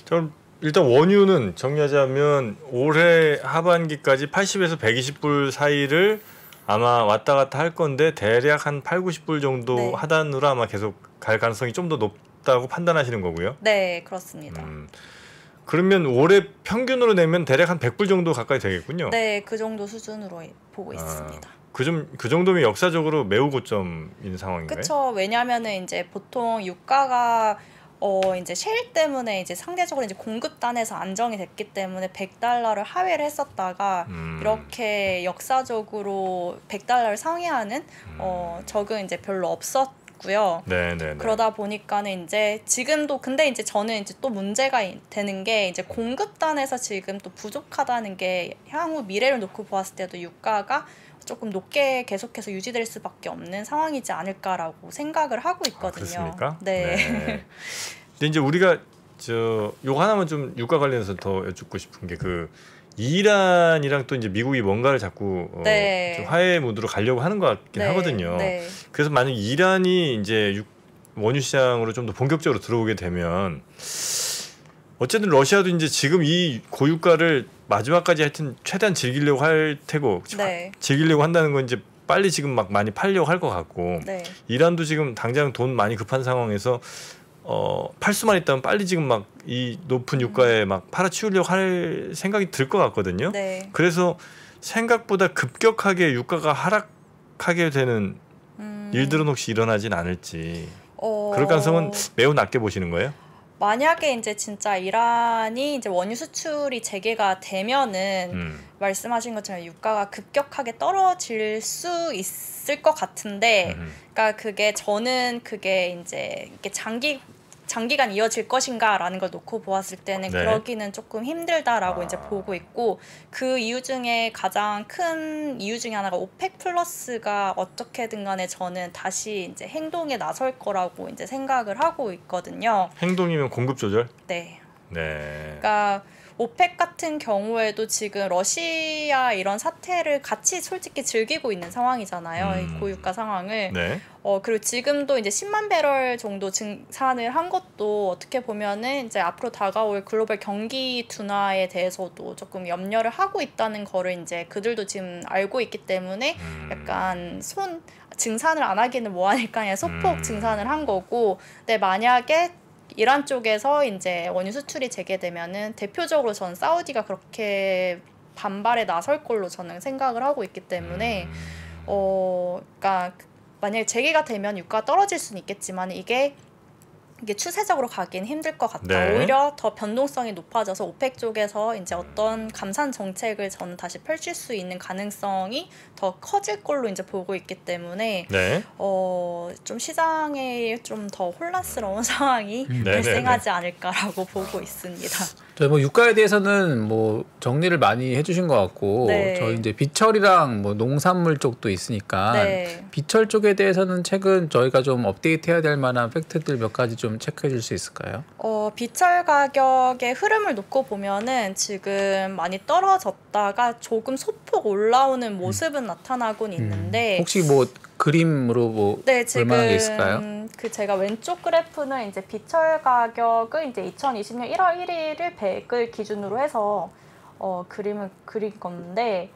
전 일단 원유는 정리하자면 올해 하반기까지 80에서 120불 사이를 아마 왔다 갔다 할 건데 대략 한 8, 90불 정도 네. 하단으로 아마 계속 갈 가능성이 좀 더 높다고 판단하시는 거고요. 네, 그렇습니다. 그러면 올해 평균으로 내면 대략 한 100불 정도 가까이 되겠군요. 네, 그 정도 수준으로 보고 있습니다. 그 정도면 역사적으로 매우 고점인 상황인가요? 그렇죠. 왜냐하면은 이제 보통 유가가 이제 셰일 때문에 이제 상대적으로 이제 공급단에서 안정이 됐기 때문에 100달러를 하회를 했었다가 이렇게 역사적으로 100달러를 상회하는 적은 이제 별로 없었고요. 네. 그러다 보니까는 이제 지금도, 근데 이제 저는 이제 또 문제가 되는 게 이제 공급단에서 지금 또 부족하다는 게 향후 미래를 놓고 보았을 때도 유가가 조금 높게 계속해서 유지될 수밖에 없는 상황이지 않을까라고 생각을 하고 있거든요. 그렇습니까? 네. 근데 이제 우리가 요거 하나만 좀 유가 관련해서 더 여쭙고 싶은 게 그 이란이랑 또 이제 미국이 뭔가를 자꾸 네. 좀 화해 모드로 가려고 하는 것 같긴 네. 하거든요. 네. 그래서 만약 이란이 이제 원유 시장으로 좀 더 본격적으로 들어오게 되면 어쨌든 러시아도 이제 지금 이 고유가를 마지막까지 하여튼 최대한 즐기려고 할 테고 네. 즐기려고 한다는 건 이제 빨리 지금 막 많이 팔려고 할 것 같고 네. 이란도 지금 당장 돈 많이 급한 상황에서 팔 수만 있다면 빨리 지금 막 이 높은 유가에 막 팔아치우려고 할 생각이 들 것 같거든요. 네. 그래서 생각보다 급격하게 유가가 하락하게 되는 일들은 혹시 일어나진 않을지 그럴 가능성은 매우 낮게 보시는 거예요? 만약에 이제 진짜 이란이 이제 원유 수출이 재개가 되면은 말씀하신 것처럼 유가가 급격하게 떨어질 수 있을 것 같은데, 그러니까 저는 그게 이제 이게 장기간 이어질 것인가라는 걸 놓고 보았을 때는 네. 그러기는 조금 힘들다라고 이제 보고 있고, 그 이유 중에 가장 큰 이유 중에 하나가 오펙 플러스가 어떻게든 간에 저는 다시 이제 행동에 나설 거라고 이제 생각을 하고 있거든요. 행동이면 공급 조절? 네. 네. 그러니까 오펙 같은 경우에도 지금 러시아 이런 사태를 같이 솔직히 즐기고 있는 상황이잖아요. 이 고유가 상황을. 네. 그리고 지금도 이제 10만 배럴 정도 증산을 한 것도 어떻게 보면은 이제 앞으로 다가올 글로벌 경기 둔화에 대해서도 조금 염려를 하고 있다는 거를 이제 그들도 지금 알고 있기 때문에 약간 증산을 안 하기는 뭐하니까 그냥 소폭 증산을 한 거고, 근데 만약에 이란 쪽에서 이제 원유 수출이 재개되면은 대표적으로 전 사우디가 그렇게 반발에 나설 걸로 저는 생각을 하고 있기 때문에 그러니까 만약에 재개가 되면 유가가 떨어질 수는 있겠지만 이게 추세적으로 가긴 힘들 것 같다. 네. 오히려 더 변동성이 높아져서 오펙 쪽에서 이제 어떤 감산 정책을 저는 다시 펼칠 수 있는 가능성이 더 커질 걸로 이제 보고 있기 때문에 네. 좀 시장에 좀 더 혼란스러운 상황이 발생하지 않을까라고 보고 있습니다. 저희 뭐 유가에 대해서는 뭐 정리를 많이 해주신 것 같고, 네. 저희 이제 비철이랑 뭐 농산물 쪽도 있으니까 네. 비철 쪽에 대해서는 최근 저희가 좀 업데이트해야 될 만한 팩트들 몇 가지 좀 체크해 줄 수 있을까요? 비철 가격의 흐름을 놓고 보면은 지금 많이 떨어졌다가 조금 소폭 올라오는 모습은 나타나곤 있는데 혹시 뭐 그림으로 뭐 네, 볼만한 게 있을까요? 그 제가 왼쪽 그래프는 이제 비철 가격을 이제 2020년 1월 1일을 100을 기준으로 해서 그림을 그린 건데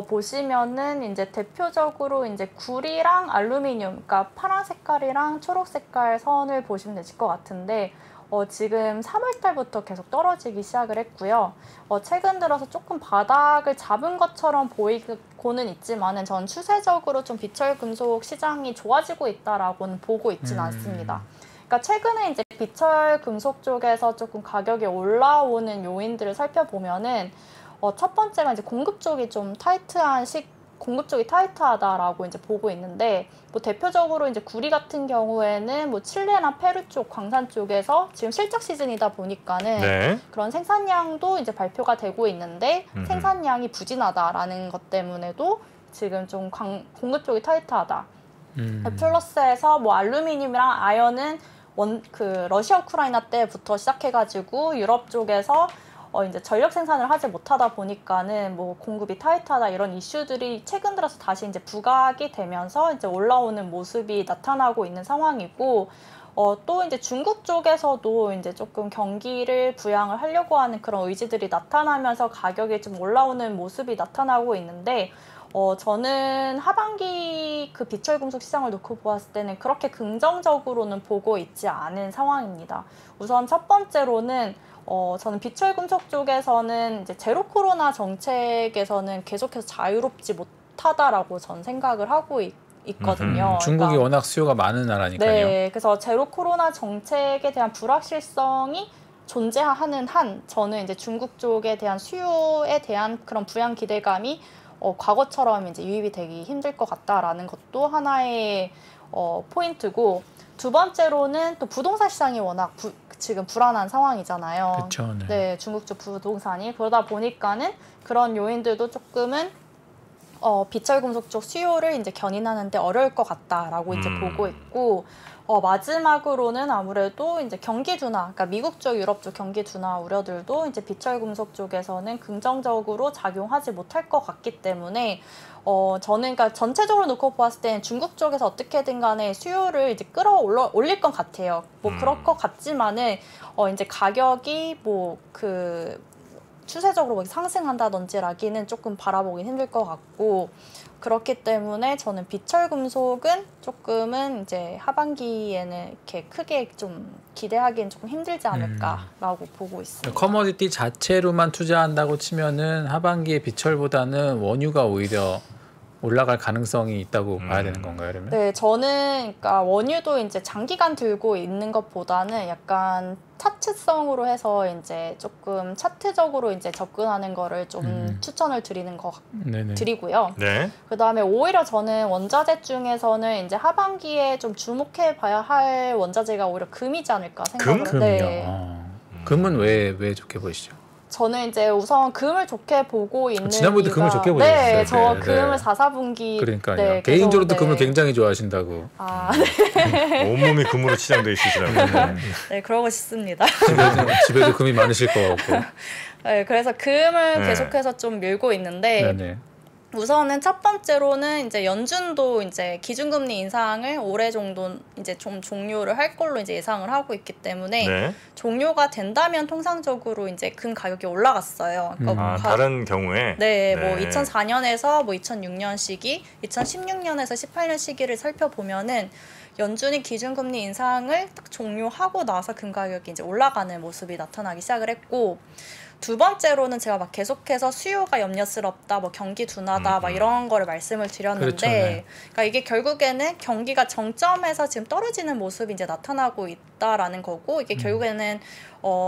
보시면은 이제 대표적으로 이제 구리랑 알루미늄, 그러니까 파란 색깔이랑 초록 색깔 선을 보시면 되실 것 같은데 지금 3월 달부터 계속 떨어지기 시작을 했고요. 최근 들어서 조금 바닥을 잡은 것처럼 보이고는 있지만은 전 추세적으로 좀 비철 금속 시장이 좋아지고 있다라고는 보고 있지는 않습니다. 그러니까 최근에 이제 비철 금속 쪽에서 조금 가격이 올라오는 요인들을 살펴보면은 첫 번째가 이제 공급 쪽이 좀 공급 쪽이 타이트하다라고 이제 보고 있는데, 뭐 대표적으로 이제 구리 같은 경우에는 뭐 칠레나 페루 쪽 광산 쪽에서 지금 실적 시즌이다 보니까는 네. 그런 생산량도 이제 발표가 되고 있는데 생산량이 부진하다라는 것 때문에도 지금 좀 공급 쪽이 타이트하다. 플러스해서 뭐 알루미늄이랑 아연은 러시아 우크라이나 때부터 시작해가지고 유럽 쪽에서 이제 전력 생산을 하지 못하다 보니까는 뭐 공급이 타이트하다 이런 이슈들이 최근 들어서 다시 이제 부각이 되면서 이제 올라오는 모습이 나타나고 있는 상황이고, 또 이제 중국 쪽에서도 이제 조금 경기를 부양을 하려고 하는 그런 의지들이 나타나면서 가격이 좀 올라오는 모습이 나타나고 있는데, 저는 하반기 그 비철 금속 시장을 놓고 보았을 때는 그렇게 긍정적으로는 보고 있지 않은 상황입니다. 우선 첫 번째로는 저는 비철 금속 쪽에서는 이제 제로 코로나 정책에서는 계속해서 자유롭지 못하다라고 저는 생각을 하고 있거든요. 중국이 그러니까, 워낙 수요가 많은 나라니까요. 네, 그래서 제로 코로나 정책에 대한 불확실성이 존재하는 한 저는 이제 중국 쪽에 대한 수요에 대한 그런 부양 기대감이 과거처럼 이제 유입이 되기 힘들 것 같다라는 것도 하나의 포인트고, 두 번째로는 또 부동산 시장이 워낙 지금 불안한 상황이잖아요. 그렇죠. 네. 네, 중국 쪽 부동산이 그러다 보니까는 그런 요인들도 조금은 비철 금속 쪽 수요를 이제 견인하는데 어려울 것 같다라고 이제 보고 있고, 마지막으로는 아무래도 이제 경기 둔화, 그러니까 미국 쪽, 유럽 쪽 경기 둔화 우려들도 이제 비철 금속 쪽에서는 긍정적으로 작용하지 못할 것 같기 때문에 저는 그러니까 전체적으로 놓고 보았을 때는 중국 쪽에서 어떻게든 간에 수요를 이제 올릴 것 같아요. 뭐 그럴 것 같지만은 이제 가격이 뭐 추세적으로 뭐 상승한다든지라기는 조금 바라보긴 힘들 것 같고, 그렇기 때문에 저는 비철 금속은 조금은 이제 하반기에는 이렇게 크게 좀 기대하기엔 조금 힘들지 않을까라고 보고 있습니다. 커머디티 자체로만 투자한다고 치면은 하반기에 비철보다는 원유가 오히려 올라갈 가능성이 있다고 봐야 되는 건가요, 그러면? 네, 저는 그러니까 원유도 이제 장기간 들고 있는 것보다는 약간 차트성으로 해서 이제 조금 차트적으로 이제 접근하는 거를 좀 추천을 드리고요. 네. 그다음에 오히려 저는 원자재 중에서는 이제 하반기에 좀 주목해 봐야 할 원자재가 오히려 금이지 않을까 생각을 금요? 네. 금은 왜 좋게 보이시죠? 저는 이제 우선 금을 좋게 보고 있는 지난번에도 금을 좋게 보셨어요. 네, 저 네, 금을 네. 4분기 그러니까요. 네, 개인적으로도 계속, 금을 네. 굉장히 좋아하신다고. 아, 네. 온몸이 금으로 치장돼 있으시라고. 네, 그러고 싶습니다. 집에도 금이 많으실 것 같고. 네, 그래서 금을 네. 계속해서 좀 밀고 있는데 네네. 우선은 첫 번째로는 이제 연준도 이제 기준금리 인상을 올해 정도 이제 좀 종료를 할 걸로 이제 예상을 하고 있기 때문에 네. 종료가 된다면 통상적으로 이제 금 가격이 올라갔어요. 그러니까 아, 다른 경우에. 네, 뭐 네. 2004년에서 뭐 2006년 시기, 2016년에서 18년 시기를 살펴보면은 연준이 기준금리 인상을 딱 종료하고 나서 금 가격이 이제 올라가는 모습이 나타나기 시작을 했고, 두 번째로는 제가 막 계속해서 수요가 염려스럽다, 뭐 경기 둔하다, 막 이런 거를 말씀을 드렸는데, 그렇죠, 네. 그러니까 이게 결국에는 경기가 정점에서 지금 떨어지는 모습이 이제 나타나고 있다라는 거고, 이게 결국에는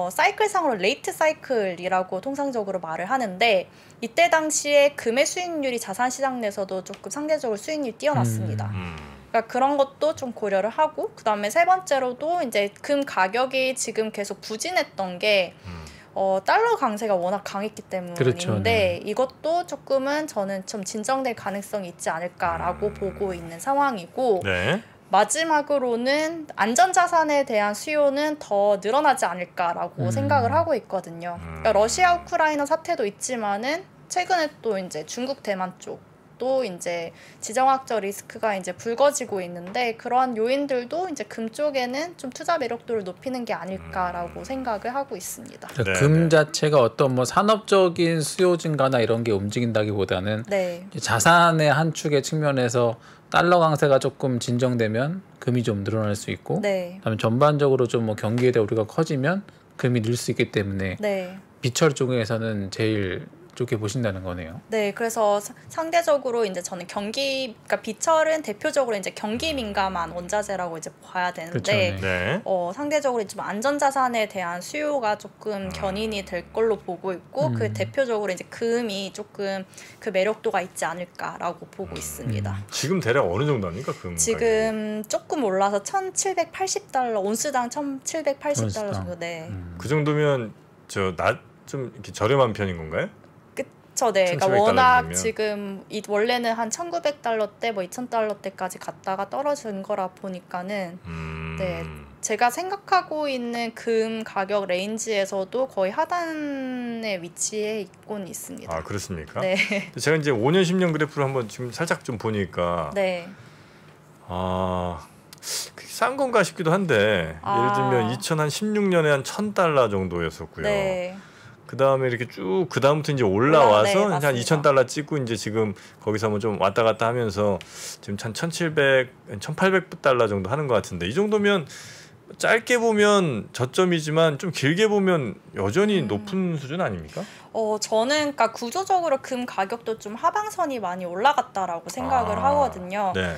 사이클상으로 레이트 사이클이라고 통상적으로 말을 하는데, 이때 당시에 금의 수익률이 자산시장 내에서도 조금 상대적으로 수익률이 뛰어났습니다. 그러니까 그런 것도 좀 고려를 하고, 그 다음에 세 번째로도 이제 금 가격이 지금 계속 부진했던 게 달러 강세가 워낙 강했기 때문인데 그렇죠, 네. 이것도 조금은 저는 좀 진정될 가능성이 있지 않을까라고 보고 있는 상황이고, 네. 마지막으로는 안전자산에 대한 수요는 더 늘어나지 않을까라고 생각을 하고 있거든요. 그러니까 러시아 우크라이나 사태도 있지만은 최근에 또 이제 중국 대만 쪽도 이제 지정학적 리스크가 이제 불거지고 있는데, 그러한 요인들도 이제 금 쪽에는 좀 투자 매력도를 높이는 게 아닐까라고 생각을 하고 있습니다. 그러니까 네, 금 네. 자체가 어떤 뭐 산업적인 수요 증가나 이런 게 움직인다기보다는 네. 자산의 한 축의 측면에서 달러 강세가 조금 진정되면 금이 좀 늘어날 수 있고, 네. 그다음에 전반적으로 좀 뭐 경기에 대한 우려가 커지면 금이 늘 수 있기 때문에 네. 비철 쪽에서는 제일 좋게 보신다는 거네요. 네, 그래서 상대적으로 이제 저는 그러니까 비철은 대표적으로 이제 경기 민감한 원자재라고 이제 봐야 되는데, 그렇죠, 네. 네. 상대적으로 좀 안전자산에 대한 수요가 조금 견인이 될 걸로 보고 있고, 그 대표적으로 이제 금이 조금 그 매력도가 있지 않을까라고 보고 있습니다. 지금 대략 어느 정도 합니까? 금 가격이? 지금 조금 올라서 1,780달러, 온스당 1,780달러 온스당. 정도. 네. 그 정도면 좀 이렇게 저렴한 편인 건가요? 그쵸, 네. 그러니까 1,700 워낙 달러면. 지금 원래는 한 1,900달러대, 뭐 2,000달러대까지 갔다가 떨어진 거라 보니까는 네. 제가 생각하고 있는 금 가격 레인지에서도 거의 하단에 위치해 있곤 있습니다. 아, 그렇습니까? 네. 제가 이제 5년 10년 그래프를 한번 지금 살짝 좀 보니까 네. 싼 건가 싶기도 한데, 예를 들면 2016년에 한 1,000달러 정도였었고요. 네. 그 다음에 이렇게 쭉 그 다음부터 이제 올라와서 네, 한 맞습니다. 2,000달러 찍고 이제 지금 거기서 뭐 좀 왔다 갔다 하면서 지금 한 1,700, 1,800달러 정도 하는 것 같은데, 이 정도면 짧게 보면 저점이지만 좀 길게 보면 여전히 높은 수준 아닙니까? 저는 그러니까 구조적으로 금 가격도 좀 하방선이 많이 올라갔다라고 생각을 하거든요. 네.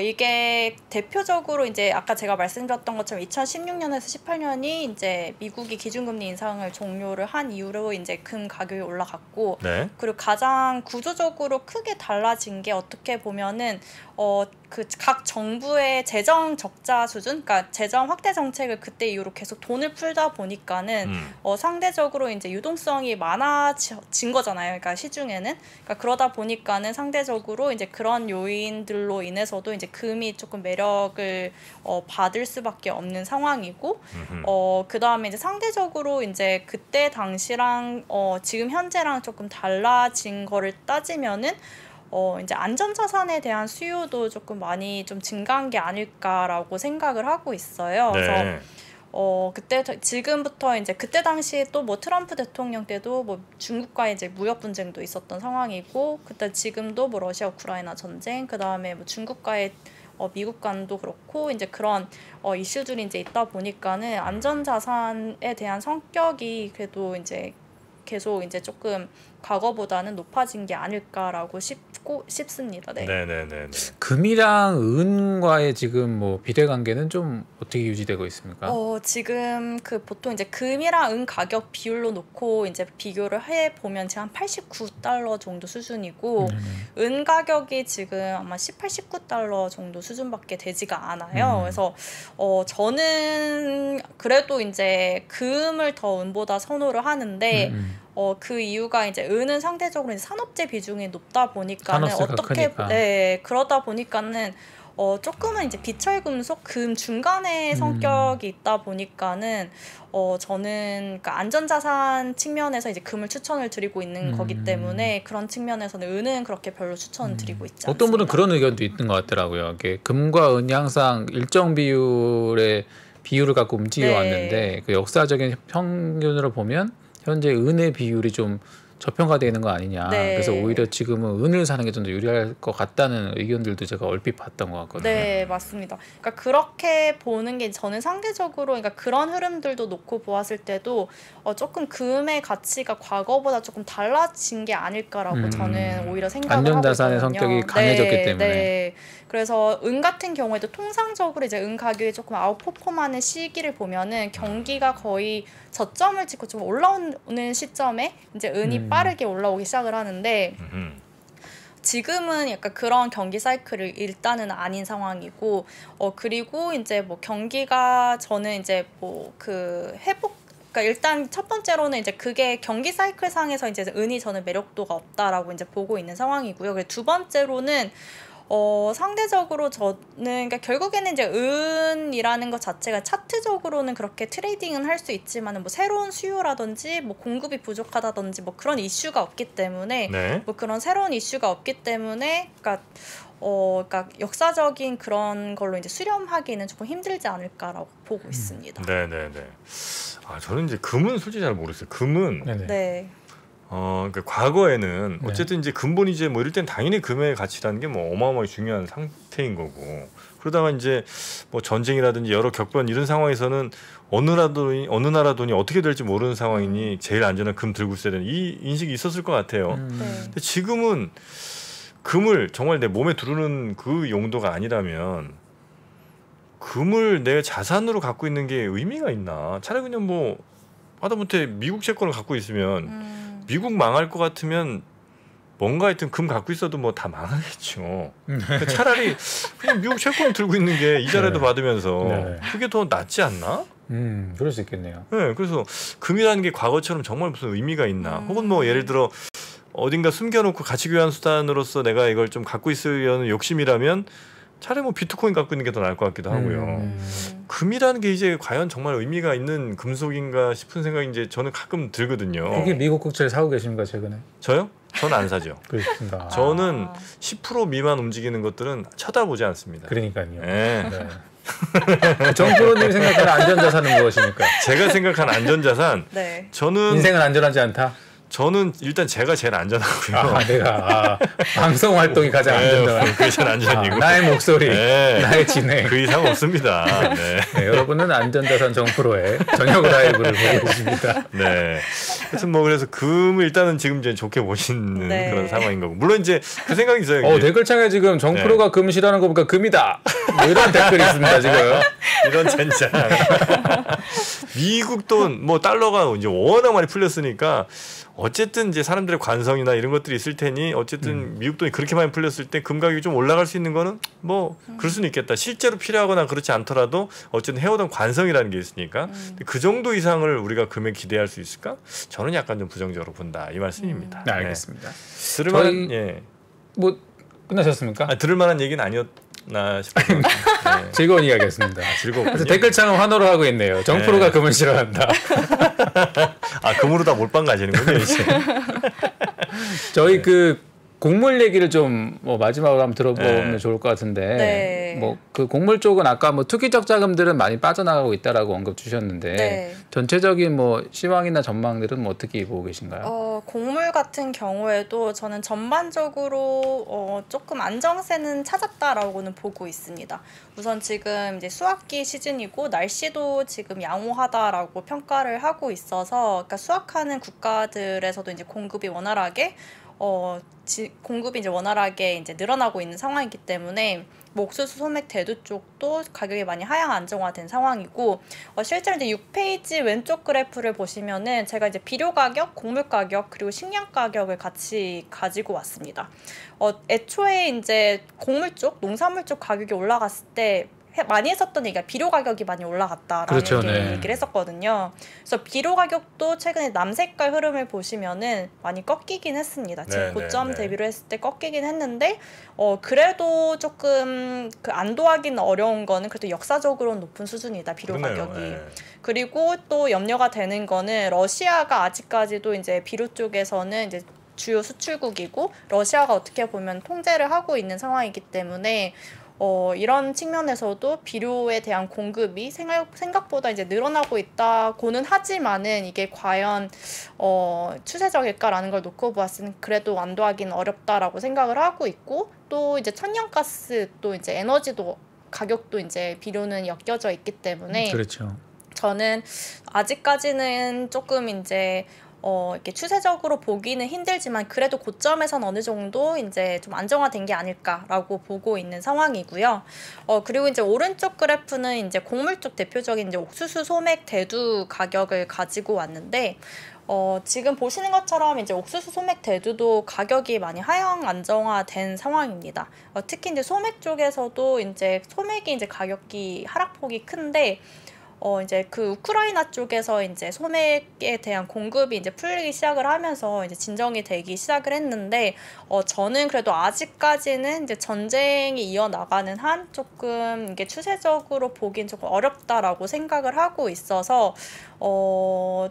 이게 대표적으로 이제 아까 제가 말씀드렸던 것처럼 2016년에서 18년이 이제 미국이 기준금리 인상을 종료를 한 이후로 이제 금 가격이 올라갔고, 네. 그리고 가장 구조적으로 크게 달라진 게 어떻게 보면은 그 각 정부의 재정 적자 수준, 그러니까 재정 확대 정책을 그때 이후로 계속 돈을 풀다 보니까는 상대적으로 이제 유동성이 많아진 거잖아요. 그러니까 시중에는. 그러니까 그러다 보니까는 상대적으로 이제 그런 요인들로 인해서도 이제 금이 조금 매력을 받을 수밖에 없는 상황이고, 그 다음에 이제 상대적으로 이제 그때 당시랑 지금 현재랑 조금 달라진 거를 따지면은 이제 안전자산에 대한 수요도 조금 많이 좀 증가한 게 아닐까라고 생각을 하고 있어요. 네. 그래서 그때 지금부터 이제 그때 당시에 또 뭐 트럼프 대통령 때도 뭐 중국과의 이제 무역 분쟁도 있었던 상황이고, 그때 지금도 뭐 러시아 우크라이나 전쟁, 그 다음에 뭐 중국과의 미국 간도 그렇고 이제 그런 이슈들이 이제 있다 보니까는 안전자산에 대한 성격이 그래도 이제 계속 이제 조금 과거보다는 높아진 게 아닐까라고 싶습니다. 네. 네네네. 금이랑 은과의 지금 뭐 비례 관계는 좀 어떻게 유지되고 있습니까? 지금 그 보통 이제 금이랑 은 가격 비율로 놓고 이제 비교를 해 보면 지금 한 89달러 정도 수준이고, 은 가격이 지금 아마 18, 19달러 정도 수준밖에 되지가 않아요. 그래서 저는 그래도 이제 금을 더 은보다 선호를 하는데 그 이유가 이제 은은 상대적으로 이제 산업재 비중이 높다 보니까는 산업재가 어떻게 크니까. 네 그러다 보니까는 조금은 이제 비철금속 금 중간의 성격이 있다 보니까는 저는 그러니까 안전자산 측면에서 이제 금을 추천을 드리고 있는 거기 때문에 그런 측면에서는 은은 그렇게 별로 추천을 드리고 있지 않습니다. 어떤 분은 그런 의견도 있는 것 같더라고요. 이게 금과 은이 항상 일정 비율의 비율을 갖고 움직여 네. 왔는데 그 역사적인 평균으로 보면 현재 은의 비율이 좀 저평가되어 있는 거 아니냐. 네. 그래서 오히려 지금은 은을 사는 게 좀 더 유리할 것 같다는 의견들도 제가 얼핏 봤던 것 같거든요. 네, 맞습니다. 그러니까 그렇게 보는 게 저는 상대적으로 그러니까 그런 흐름들도 놓고 보았을 때도 조금 금의 가치가 과거보다 조금 달라진 게 아닐까라고 저는 오히려 생각을 하고 안전자산의 있거든요. 성격이 강해졌기 때문에. 네. 그래서 은 같은 경우에도 통상적으로 이제 은 가격이 조금 아웃퍼폼하는 시기를 보면은 경기가 거의 저점을 찍고 좀 올라오는 시점에 이제 은이 빠르게 올라오기 시작을 하는데 지금은 약간 그런 경기 사이클을 일단은 아닌 상황이고 그리고 이제 뭐 경기가 저는 이제 뭐 그 회복 그러니까 일단 첫 번째로는 이제 그게 경기 사이클 상에서 이제 은이 저는 매력도가 없다라고 이제 보고 있는 상황이고요. 그리고 두 번째로는 상대적으로 저는 그러니까 결국에는 이제 은이라는 것 자체가 차트적으로는 그렇게 트레이딩은 할 수 있지만은 뭐 새로운 수요라든지 뭐 공급이 부족하다든지 뭐 그런 이슈가 없기 때문에 네. 뭐 그런 새로운 이슈가 없기 때문에 그러니까 역사적인 그런 걸로 이제 수렴하기는 조금 힘들지 않을까라고 보고 있습니다. 네네네. 아 저는 이제 금은 솔직히 잘 모르겠어요. 금은 네네. 네. 그러니까 과거에는 네. 어쨌든 이제 근본이제 뭐 이럴 땐 당연히 금의 가치라는 게 뭐 어마어마하게 중요한 상태인 거고 그러다가 이제 뭐 전쟁이라든지 여러 격변 이런 상황에서는 어느 나라 돈이 어떻게 될지 모르는 상황이니 제일 안전한 금 들고 있어야 되는 이 인식이 있었을 것 같아요. 네. 근데 지금은 금을 정말 내 몸에 두르는 그 용도가 아니라면 금을 내 자산으로 갖고 있는 게 의미가 있나? 차라리 그냥 뭐 하다못해 미국 채권을 갖고 있으면 미국 망할 것 같으면 뭔가 하여튼 금 갖고 있어도 뭐 다 망하겠죠. 그러니까 차라리 그냥 미국 채권 들고 있는 게 이자라도 네. 받으면서 네. 그게 더 낫지 않나? 그럴 수 있겠네요. 네, 그래서 금이라는 게 과거처럼 정말 무슨 의미가 있나? 혹은 뭐 예를 들어 어딘가 숨겨놓고 가치 교환 수단으로서 내가 이걸 좀 갖고 있으려는 욕심이라면 차라리 뭐 비트코인 갖고 있는 게 더 나을 것 같기도 하고요. 금이라는 게 이제 과연 정말 의미가 있는 금속인가 싶은 생각이 이제 저는 가끔 들거든요. 혹시 미국 국채를 사고 계십니까 최근에? 저요? 저는 안 사죠. 그렇습니다. 저는 10% 미만 움직이는 것들은 쳐다보지 않습니다. 그러니까요. 네. 네. 정프로님 생각하는 안전자산은 무엇입니까? 제가 생각하는 안전자산, 네. 저는 인생은 안전하지 않다. 일단 제가 제일 안전하고요. 내가 방송 활동이 가장 안전하다. 그게 제일 안전이고. 나의 목소리, 네. 나의 진행. 그 이상 없습니다. 네. 네, 여러분은 안전자산 정프로의 저녁 라이브를 보고 계십니다. 네. 하여튼 뭐 그래서 금을 일단은 지금 이제 좋게 보시는 네. 그런 상황인 거고. 물론 이제 그 생각이 있어요. 이제 댓글창에 지금 정프로가 금 싫어하는 거 보니까 금이다. 뭐 이런 댓글이 있습니다 지금. 이런 젠장. 미국 돈, 뭐 달러가 이제 워낙 많이 풀렸으니까 어쨌든 이제 사람들의 관성이나 이런 것들이 있을 테니 어쨌든 미국 돈이 그렇게 많이 풀렸을 때 금 가격이 좀 올라갈 수 있는 거는 뭐 그럴 수는 있겠다. 실제로 필요하거나 그렇지 않더라도 어쨌든 해오던 관성이라는 게 있으니까 그 정도 이상을 우리가 금에 기대할 수 있을까? 저는 약간 좀 부정적으로 본다 이 말씀입니다. 네, 알겠습니다. 들을 만한 뭐 끝나셨습니까? 들을 만한 얘기는 아니었나 싶어요. 네. 즐거운 이야기였습니다. 즐겁군요. 그래서 댓글창은 환호를 하고 있네요. 정프로가 금을 싫어한다. 금으로 다 몰빵 가시는군요 이제. 저희 그 곡물 얘기를 좀 뭐 마지막으로 한번 들어보면 네. 좋을 것 같은데 네. 뭐 그 곡물 쪽은 아까 뭐 투기적 자금들은 많이 빠져나가고 있다라고 언급 주셨는데 네. 전체적인 뭐 시황이나 전망들은 뭐 어떻게 보고 계신가요? 곡물 같은 경우에도 저는 전반적으로 조금 안정세는 찾았다라고는 보고 있습니다. 우선 지금 이제 수확기 시즌이고 날씨도 지금 양호하다라고 평가를 하고 있어서 그러니까 수확하는 국가들에서도 이제 공급이 원활하게 공급이 이제 원활하게 이제 늘어나고 있는 상황이기 때문에 옥수수, 소맥, 대두 쪽도 가격이 많이 하향 안정화된 상황이고 실제로 이제 6페이지 왼쪽 그래프를 보시면은 제가 이제 비료 가격, 곡물 가격 그리고 식량 가격을 같이 가지고 왔습니다. 애초에 이제 곡물 쪽, 농산물 쪽 가격이 올라갔을 때 많이 했었던 얘기가 비료 가격이 많이 올라갔다라는 그렇죠, 얘기를 했었거든요. 그래서 비료 가격도 최근에 남색깔 흐름을 보시면은 많이 꺾이긴 했습니다. 지금 고점 대비로 했을 때 꺾이긴 했는데 그래도 조금 그 안도하기는 어려운 거는 그래도 역사적으로는 높은 수준이다 비료 가격이. 그리고 또 염려가 되는 거는 러시아가 아직까지도 이제 비료 쪽에서는 이제 주요 수출국이고 러시아가 어떻게 보면 통제를 하고 있는 상황이기 때문에 이런 측면에서도 비료에 대한 공급이 생각보다 이제 늘어나고 있다고는 하지만은 이게 과연 추세적일까라는 걸 놓고 보았을 때 그래도 안도하기는 어렵다라고 생각을 하고 있고 또 이제 천연가스 또 이제 에너지도 가격도 이제 비료는 엮여져 있기 때문에 그렇죠. 저는 아직까지는 조금 이제 이렇게 추세적으로 보기는 힘들지만 그래도 고점에선 어느 정도 이제 좀 안정화된 게 아닐까라고 보고 있는 상황이고요. 그리고 이제 오른쪽 그래프는 이제 곡물 쪽 대표적인 이제 옥수수, 소맥, 대두 가격을 가지고 왔는데 지금 보시는 것처럼 이제 옥수수, 소맥, 대두도 가격이 많이 하향 안정화된 상황입니다. 특히 이제 소맥 쪽에서도 이제 소맥이 이제 가격이 하락폭이 큰데 이제 그 우크라이나 쪽에서 이제 소맥에 대한 공급이 이제 풀리기 시작을 하면서 이제 진정이 되기 시작을 했는데 저는 그래도 아직까지는 이제 전쟁이 이어나가는 한 조금 이게 추세적으로 보긴 조금 어렵다라고 생각을 하고 있어서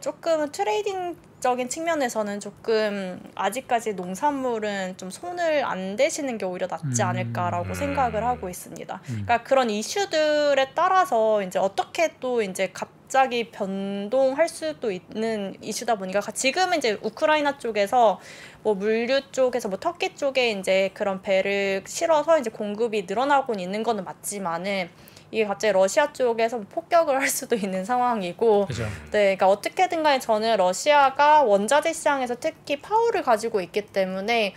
조금 트레이딩적인 측면에서는 조금 아직까지 농산물은 좀 손을 안 대시는 게 오히려 낫지 않을까라고 생각을 하고 있습니다. 그러니까 그런 이슈들에 따라서 이제 어떻게 또 이제 갑자기 변동할 수도 있는 이슈다 보니까 지금은 이제 우크라이나 쪽에서 뭐 물류 쪽에서 뭐 터키 쪽에 이제 그런 배를 실어서 이제 공급이 늘어나고 있는 거는 맞지만은 이게 갑자기 러시아 쪽에서 폭격을 할 수도 있는 상황이고, 그렇죠. 네, 그러니까 어떻게든 간에 저는 러시아가 원자재 시장에서 특히 파워를 가지고 있기 때문에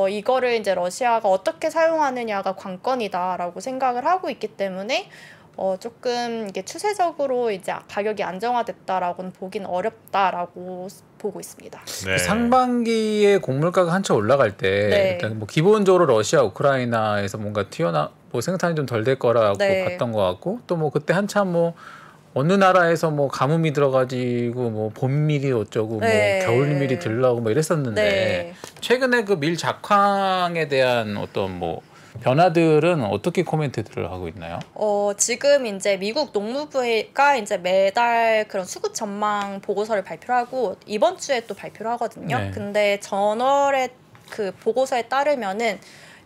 이거를 이제 러시아가 어떻게 사용하느냐가 관건이다라고 생각을 하고 있기 때문에 조금 이게 추세적으로 이제 가격이 안정화됐다라고는 보기는 어렵다라고 보고 있습니다. 네. 상반기에 곡물가가 한참 올라갈 때 네. 일단 뭐 기본적으로 러시아, 우크라이나에서 뭔가 뭐 생산이 좀 덜 될 거라고 네. 봤던 것 같고 또 뭐 그때 한참 뭐 어느 나라에서 뭐 가뭄이 들어가지고 뭐 봄밀이 어쩌고 네. 뭐 겨울밀이 들러고 뭐 이랬었는데 네. 최근에 그 밀 작황에 대한 어떤 뭐 변화들은 어떻게 코멘트들을 하고 있나요? 지금 이제 미국 농무부가 이제 매달 그런 수급 전망 보고서를 발표하고 이번 주에 또 발표를 하거든요. 네. 근데 저널의 그 보고서에 따르면은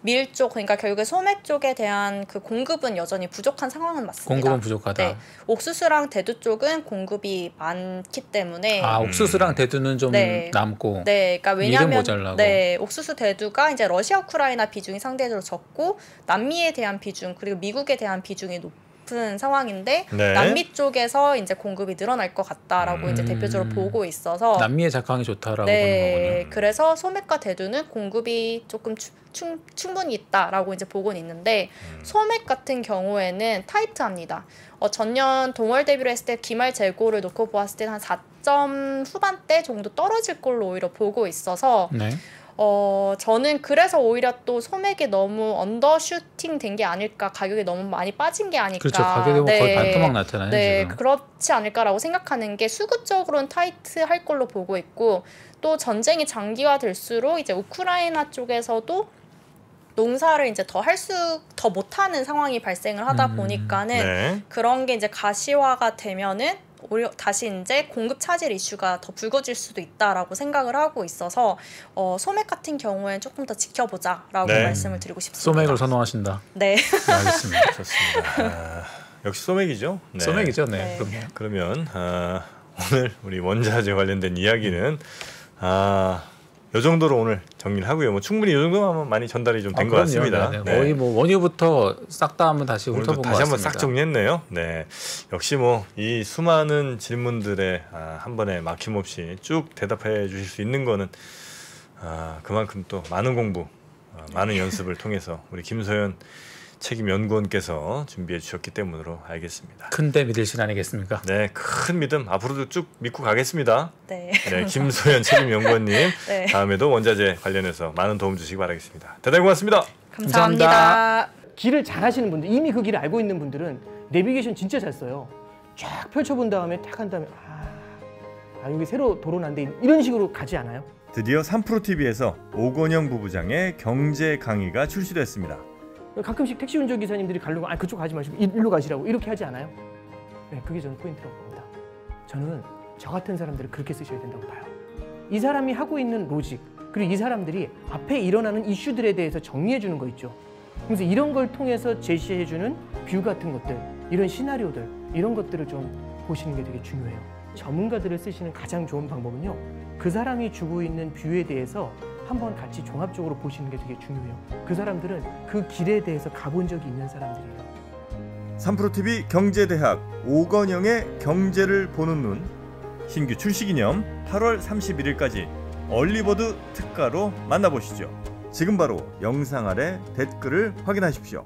밀 쪽, 그러니까 결국에 소맥 쪽에 대한 그 공급은 여전히 부족한 상황은 맞습니다. 공급은 부족하다. 네. 옥수수랑 대두 쪽은 공급이 많기 때문에 옥수수랑 대두는 좀 네. 남고 네, 그러니까 밀은 왜냐하면 모자라고. 네, 옥수수 대두가 이제 러시아 우크라이나 비중이 상대적으로 적고 남미에 대한 비중 그리고 미국에 대한 비중이 높은 상황인데 네. 남미 쪽에서 이제 공급이 늘어날 것 같다라고 이제 대표적으로 보고 있어서 남미의 작황이 좋다라고 네, 보는 거군요. 그래서 소맥과 대두는 공급이 조금 충분히 있다라고 이제 보고는 있는데 소맥 같은 경우에는 타이트합니다. 전년 동월 대비로 했을 때 기말 재고를 놓고 보았을 때 한 4점 후반대 정도 떨어질 걸로 오히려 보고 있어서 네. 저는 그래서 오히려 또 소맥이 너무 언더슈팅 된 게 아닐까, 가격이 너무 많이 빠진 게 아닐까. 그렇죠. 가격이 뭐 거의 반토막 났잖아요. 네, 지금. 그렇지 않을까라고 생각하는 게 수급적으로는 타이트할 걸로 보고 있고 또 전쟁이 장기화될수록 이제 우크라이나 쪽에서도 농사를 이제 더 못하는 상황이 발생을 하다 보니까는 네. 그런 게 이제 가시화가 되면은 오히려 다시 이제 공급 차질 이슈가 더 불거질 수도 있다라고 생각을 하고 있어서 소맥 같은 경우에는 조금 더 지켜보자라고 네. 말씀을 드리고 싶습니다. 소맥을 선호하신다. 네. 네, 알겠습니다. 좋습니다. 역시 소맥이죠. 네. 소맥이죠, 네. 네. 그럼요. 그러면 오늘 우리 원자재 관련된 이야기는 요 정도로 오늘 정리를 하고요. 뭐 충분히 요 정도면 많이 전달이 좀 된 것 그럼요. 같습니다. 네, 네. 네. 거의 뭐 원유부터 싹 다 한번 다시 오늘도 훑어본 것 다시 같습니다. 한번 싹 정리했네요. 네, 역시 뭐 이 수많은 질문들에 한 번에 막힘없이 쭉 대답해 주실 수 있는 거는 그만큼 또 많은 공부, 많은 연습을 통해서 우리 김소연 책임연구원께서 준비해 주셨기 때문으로 알겠습니다. 큰데 믿을신 아니겠습니까? 네, 큰 믿음 앞으로도 쭉 믿고 가겠습니다. 네. 네, 김소연 책임연구원님 네. 다음에도 원자재 관련해서 많은 도움 주시기 바라겠습니다. 대단히 고맙습니다. 감사합니다. 길을 잘 하시는 분들, 이미 그 길을 알고 있는 분들은 내비게이션 진짜 잘 써요. 쫙 펼쳐본 다음에 탁 한 다음에 여기 새로 도로 난데 이런 식으로 가지 않아요? 드디어 3프로TV에서 오건영 부부장의 경제 강의가 출시됐습니다. 가끔씩 택시 운전기사님들이 가려고 그쪽 가지 마시고 일로 가시라고 이렇게 하지 않아요? 네, 그게 저는 포인트라고 봅니다. 저는 저 같은 사람들을 그렇게 쓰셔야 된다고 봐요. 이 사람이 하고 있는 로직, 그리고 이 사람들이 앞에 일어나는 이슈들에 대해서 정리해 주는 거 있죠. 그래서 이런 걸 통해서 제시해 주는 뷰 같은 것들, 이런 시나리오들, 이런 것들을 좀 보시는 게 되게 중요해요. 전문가들을 쓰시는 가장 좋은 방법은요, 그 사람이 주고 있는 뷰에 대해서 한번 같이 종합적으로 보시는 게 되게 중요해요. 그 사람들은 그 길에 대해서 가본 적이 있는 사람들이에요. 3프로TV 경제대학 오건영의 경제를 보는 눈 신규 출시 기념 8월 31일까지 얼리버드 특가로 만나보시죠. 지금 바로 영상 아래 댓글을 확인하십시오.